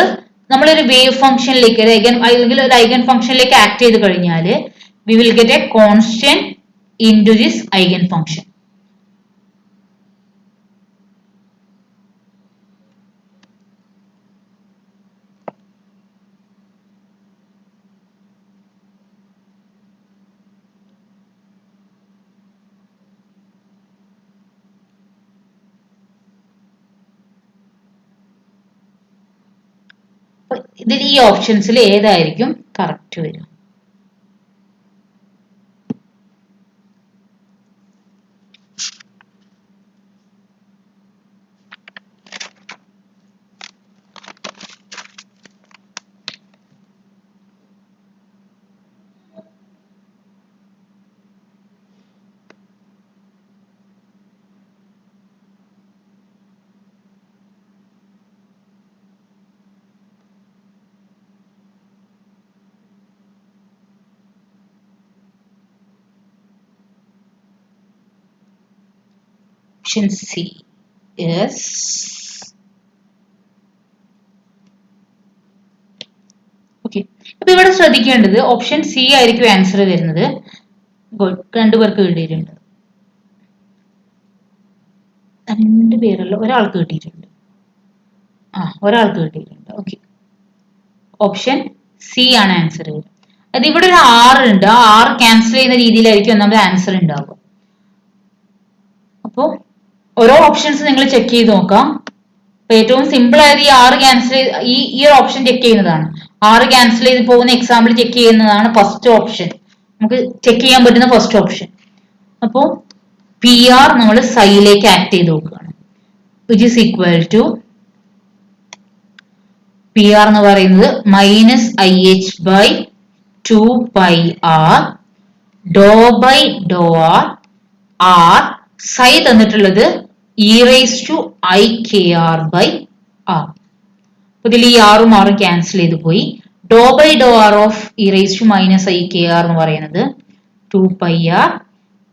നമ്മളൊരു wave ഫംഗ്ഷനിലേക്ക് അല്ലെങ്കിൽ ഒരു eigen ഫംഗ്ഷനിലേക്ക് act ചെയ്ത് കഴിഞ്ഞാൽ we will get a constant into this eigenfunction. ഇതിൽ ഈ ഓപ്ഷൻസിൽ ഏതായിരിക്കും കറക്റ്റ് വരിക? Option C. Yes. Okay. അപ്പൊ ഇവിടെ ശ്രദ്ധിക്കേണ്ടത് ഓപ്ഷൻ സി ആയിരിക്കും ആൻസർ വരുന്നത്. രണ്ടുപേർക്ക് കിട്ടിയിട്ടുണ്ട്. രണ്ടുപേരല്ല, ഒരാൾക്ക് കിട്ടിയിട്ടുണ്ട്. ഒരാൾക്ക് കിട്ടിയിട്ടുണ്ട്. ഓക്കെ, ഓപ്ഷൻ സി ആണ് ആൻസർ വരിക. അത് ഇവിടെ ഒരു 6 ഉണ്ട്. ആ 6 ക്യാൻസൽ ചെയ്യുന്ന രീതിയിലായിരിക്കും ഒന്നാമത് ആൻസർ ഉണ്ടാവുക. അപ്പോ ഓരോ ഓപ്ഷൻസ് നിങ്ങൾ ചെക്ക് ചെയ്ത് നോക്കാം. ഏറ്റവും സിമ്പിൾ ആയത് ഈ 6 ക്യാൻസൽ ഈ ഒരു ഓപ്ഷൻ ചെക്ക് ചെയ്യുന്നതാണ്. 6 ക്യാൻസൽ ചെയ്ത് പോകുന്ന എക്സാമ്പിൾ ചെക്ക് ചെയ്യുന്നതാണ് ഫസ്റ്റ് ഓപ്ഷൻ. നമുക്ക് ചെക്ക് ചെയ്യാൻ പറ്റുന്ന ഫസ്റ്റ് ഓപ്ഷൻ. അപ്പോ പി ആർ നമ്മൾ സൈയിലേക്ക് ആക്ട് ചെയ്ത് നോക്കുകയാണ്. Which is equal to p r എന്ന് പറയുന്നത് -IH/2πr doe by doe r r psi തന്നിട്ടുള്ളത് e⁻IKr/r. ഇതിൽ ഈ ആറും ആറും ക്യാൻസൽ ചെയ്ത് പോയി. Doe by doe r of e⁻−IKr എന്ന് പറയുന്നത് 2πr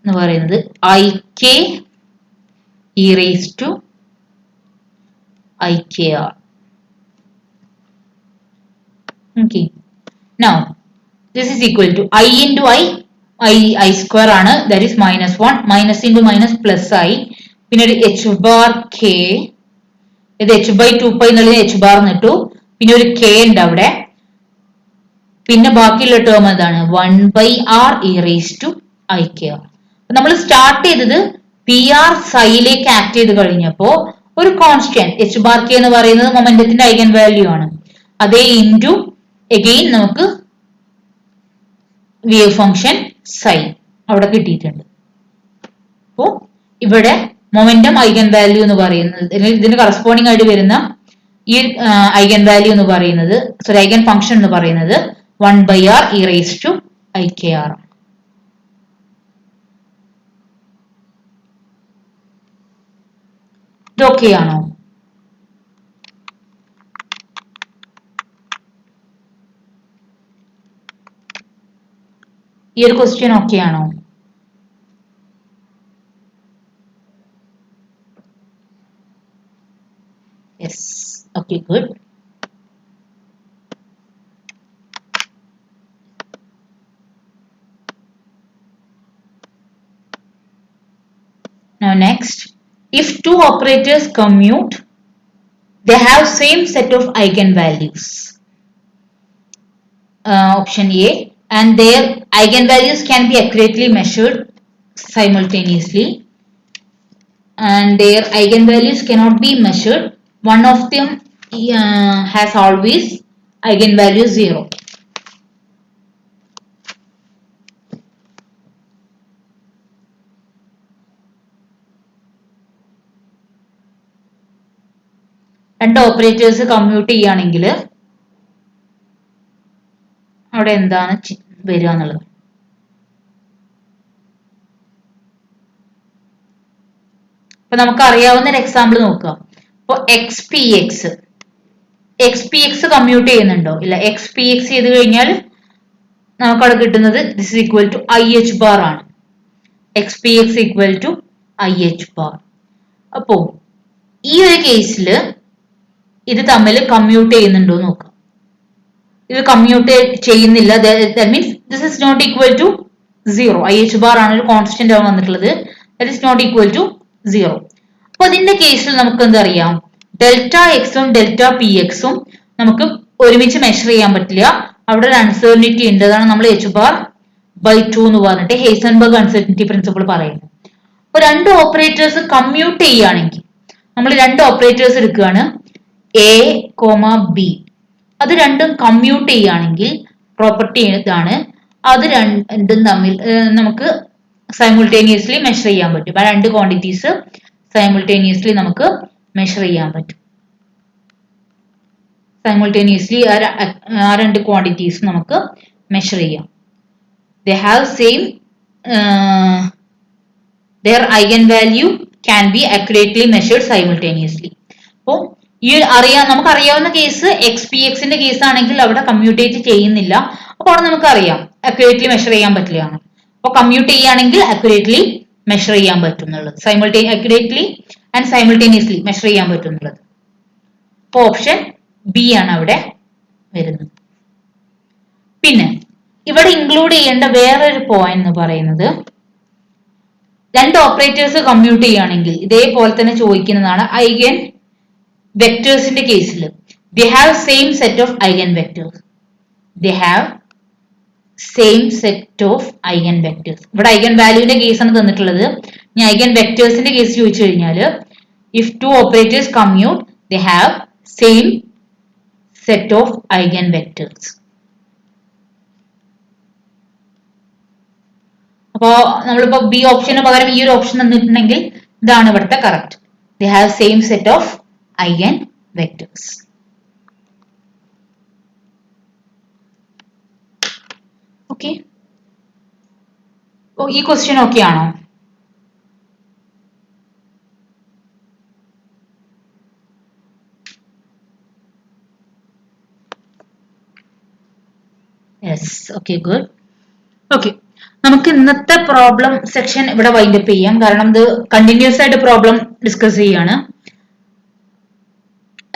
എന്ന് പറയുന്നത് IK e⁻IKr. Okay. Now this is equal to I into I square ആണ്, that is -1, minus into minus plus I, പിന്നെ ഒരു h/k, ഇത് h/2π എന്നുള്ളത് h bar എന്നിട്ടു, പിന്നെ ഒരു k ഉണ്ട് അവിടെ, പിന്നെ ബാക്കിയുള്ള ടേം എന്താണ് 1/r e⁻IKr. നമ്മൾ സ്റ്റാർട്ട് ചെയ്തത് പി ആർ സൈയിലേക്ക് ആക്ട് ചെയ്ത് കഴിഞ്ഞപ്പോ ഒരു കോൺസ്റ്റന്റ് h/k എന്ന് പറയുന്നത് മൊമെന്റത്തിന്റെ ഐഗൻ വാല്യൂ ആണ്. അതേ ഇൻറ്റു അഗെയിൻ നമുക്ക് വേവ് ഫംഗ്ഷൻ സൈൻ അവിടെ കിട്ടിയിട്ടുണ്ട്. അപ്പോ ഇവിടെ മൊമെന്റം ഐഗൻ വാല്യൂ എന്ന് പറയുന്നത് ഇതിന് കറസ്പോണ്ടിങ് ആയിട്ട് വരുന്ന ഈ ഐഗൻ വാല്യൂ എന്ന് പറയുന്നത് ഐഗൻ ഫംഗ്ഷൻ എന്ന് പറയുന്നത് 1/r e⁻IKr. ഇതൊക്കെയാണോ? ഈ ഒരു ക്വസ്റ്റ്യൻ ഓക്കെയാണോ? Yes, okay, good. Now next, if two operators commute, they have same set of eigenvalues. Option A, and their eigenvalues can be accurately measured simultaneously, and their eigenvalues cannot be measured. One of them has always eigenvalue 0. രണ്ട് operators commute ചെയ്യുകയാണെങ്കിൽ അവിടെ എന്താണ് വരിക എന്നുള്ളത്. അപ്പൊ നമുക്ക് അറിയാവുന്ന ഒരു എക്സാമ്പിൾ നോക്കാം. ഇപ്പൊ XPX x p x commute ചെയ്യുന്നുണ്ടോ? ഇല്ല. എക്സ് പി എക്സ് ചെയ്ത് കഴിഞ്ഞാൽ നമുക്കവിടെ കിട്ടുന്നത് this is equal to i h bar ആണ്. X p x equal to i h bar. അപ്പോ ഈ ഒരു കേസിൽ ഇത് തമ്മിൽ കമ്മ്യൂട്ട് ചെയ്യുന്നുണ്ടോ നോക്കാം. ഇത് കമ്മ്യൂട്ട് ചെയ്യുന്നില്ല. That means this is not equal to 0. I h bar ആണ് ഒരു കോൺസ്റ്റന്റ് ആണ് വന്നിട്ടുള്ളത്. That is not equal to 0. അപ്പൊ അതിന്റെ കേസിൽ നമുക്ക് എന്തറിയാം, ഡെൽറ്റ എക്സും ഡെൽറ്റ പി എക്സും നമുക്ക് ഒരുമിച്ച് മെഷർ ചെയ്യാൻ പറ്റില്ല. അവിടെ ഒരു അൺസർണിറ്റി ഉണ്ട്. അതാണ് നമ്മൾ എച്ച് ബാർ ബൈ 2 എന്ന് പറഞ്ഞിട്ട് ഹെയ്സൻബർഗ് അൺസർണിറ്റി പ്രിൻസിപ്പിൾ പറയുന്നത്. അപ്പൊ രണ്ട് ഓപ്പറേറ്റേഴ്സ് കമ്മ്യൂട്ട് ചെയ്യുകയാണെങ്കിൽ നമ്മൾ രണ്ട് ഓപ്പറേറ്റേഴ്സ് എടുക്കുകയാണ്, എ കോമ ബി. അത് രണ്ടും കമ്മ്യൂട്ട് ചെയ്യുകയാണെങ്കിൽ പ്രോപ്പർട്ടി ഇതാണ്, അത് രണ്ടും തമ്മിൽ നമുക്ക് സൈമിൾട്ടേനിയസ്ലി മെഷർ ചെയ്യാൻ പറ്റും. ആ രണ്ട് ക്വാണ്ടിറ്റീസ് സൈമിൾട്ടേനിയസ്ലി നമുക്ക് മെഷർ ചെയ്യാൻ പറ്റും. സൈമിൾട്ടേനിയസ്ലി ആ രണ്ട് ക്വാണ്ടിറ്റീസ് നമുക്ക് മെഷർ ചെയ്യാം. They have same their eigenvalue can be accurately measured simultaneously. അപ്പോൾ ഈ നമുക്കറിയാവുന്ന കേസ് എക്സ് പി എക്സിന്റെ കേസ് ആണെങ്കിൽ അവിടെ കമ്മ്യൂട്ടേറ്റ് ചെയ്യുന്നില്ല. അപ്പോൾ അവിടെ നമുക്കറിയാം അക്യുറേറ്റ്ലി മെഷർ ചെയ്യാൻ പറ്റില്ല. അപ്പോൾ കമ്മ്യൂട്ട് ചെയ്യുകയാണെങ്കിൽ അക്യുറേറ്റ്ലി മെഷർ ചെയ്യാൻ പറ്റും എന്നുള്ളത്, അക്യുറേറ്റ്ലി ആൻഡ് സൈമിൾട്ടേനിയസ്ലി മെഷർ ചെയ്യാൻ പറ്റും എന്നുള്ളത്. അപ്പോൾ ഓപ്ഷൻ ബി ആണ് അവിടെ വരുന്നത്. പിന്നെ ഇവിടെ ഇൻക്ലൂഡ് ചെയ്യേണ്ട വേറൊരു പോയിന്റ് എന്ന് പറയുന്നത്, രണ്ട് ഓപ്പറേറ്റേഴ്സ് കമ്മ്യൂട്ട് ചെയ്യുകയാണെങ്കിൽ ഇതേപോലെ തന്നെ ചോദിക്കുന്നതാണ് ഐഗൻ വെക്ടേഴ്സിന്റെ കേസിൽ. They have same set of eigen vectors. They have same set of eigen vectors. ഇവിടെ ഐഗൻ വാല്യൂവിന്റെ കേസാണ് തന്നിട്ടുള്ളത്. ഇനി ഐഗൻ വെക്ടേഴ്സിന്റെ കേസ് ചോദിച്ചു കഴിഞ്ഞാൽ if to operators commute they have same set of eigen vectors. അപ്പോ നമ്മളിപ്പോ ബി ഓപ്ഷന് പകരം ഈ ഒരു ഓപ്ഷൻ തന്നിട്ടുണ്ടെങ്കിൽ ഇതാണ് ഇവിടുത്തെ correct. They have same set of eigen vectors. Okay, ഈ ക്വസ്റ്റ്യൻ ഓക്കെ ആണോ? Yes, okay, good. ഓക്കെ, നമുക്ക് ഇന്നത്തെ പ്രോബ്ലം സെക്ഷൻ ഇവിടെ വൈൻഡപ്പ് ചെയ്യാം. കാരണം ഇത് കണ്ടിന്യൂസ് ആയിട്ട് പ്രോബ്ലം ഡിസ്കസ് ചെയ്യാണ്.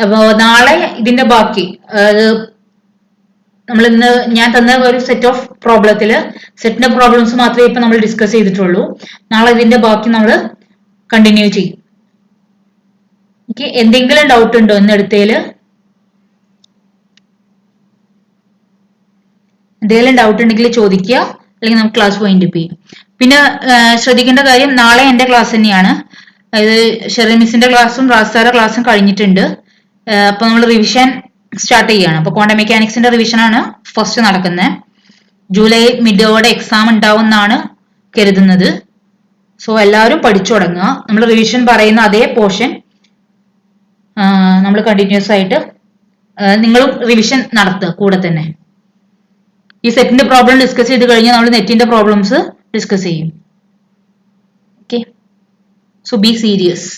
അപ്പോ നാളെ ഇതിന്റെ ബാക്കി നമ്മൾ ഇന്ന് ഞാൻ തന്ന ഒരു സെറ്റ് ഓഫ് സെറ്റിന്റെ പ്രോബ്ലംസ് മാത്രമേ ഇപ്പൊ നമ്മൾ ഡിസ്കസ് ചെയ്തിട്ടുള്ളൂ. നാളെ ഇതിന്റെ ബാക്കി നമ്മൾ കണ്ടിന്യൂ ചെയ്യും. ഓക്കെ, എന്തെങ്കിലും ഡൗട്ട് ഉണ്ടോ ഇന്നെടുത്തതിൽ? എന്തെങ്കിലും ഡൗട്ട് ഉണ്ടെങ്കിൽ ചോദിക്കുക, അല്ലെങ്കിൽ നമുക്ക് ക്ലാസ് വൈൻഡപ്പ് ചെയ്യും. പിന്നെ ശ്രദ്ധിക്കേണ്ട കാര്യം, നാളെ എന്റെ ക്ലാസ് തന്നെയാണ്. അതായത് ഷെറി മിസ്സിന്റെ ക്ലാസ്സും റാസാര ക്ലാസ്സും കഴിഞ്ഞിട്ടുണ്ട്. അപ്പൊ നമ്മൾ റിവിഷൻ സ്റ്റാർട്ട് ചെയ്യാണ്. അപ്പൊ ക്വാണ്ടം മെക്കാനിക്സിന്റെ റിവിഷൻ ആണ് ഫസ്റ്റ് നടക്കുന്നത്. ജൂലൈ മിഡോടെ എക്സാം ഉണ്ടാവും എന്നാണ് കരുതുന്നത്. സോ എല്ലാവരും പഠിച്ചു തുടങ്ങുക. നമ്മൾ റിവിഷൻ പറയുന്ന അതേ പോർഷൻ നമ്മൾ കണ്ടിന്യൂസ് ആയിട്ട് നിങ്ങളും റിവിഷൻ നടത്തുക കൂടെ തന്നെ. ഈ സെറ്റിന്റെ പ്രോബ്ലം ഡിസ്കസ് ചെയ്ത് കഴിഞ്ഞാൽ നമ്മൾ നെറ്റിന്റെ പ്രോബ്ലംസ് ഡിസ്കസ് ചെയ്യും. Okay, so be serious.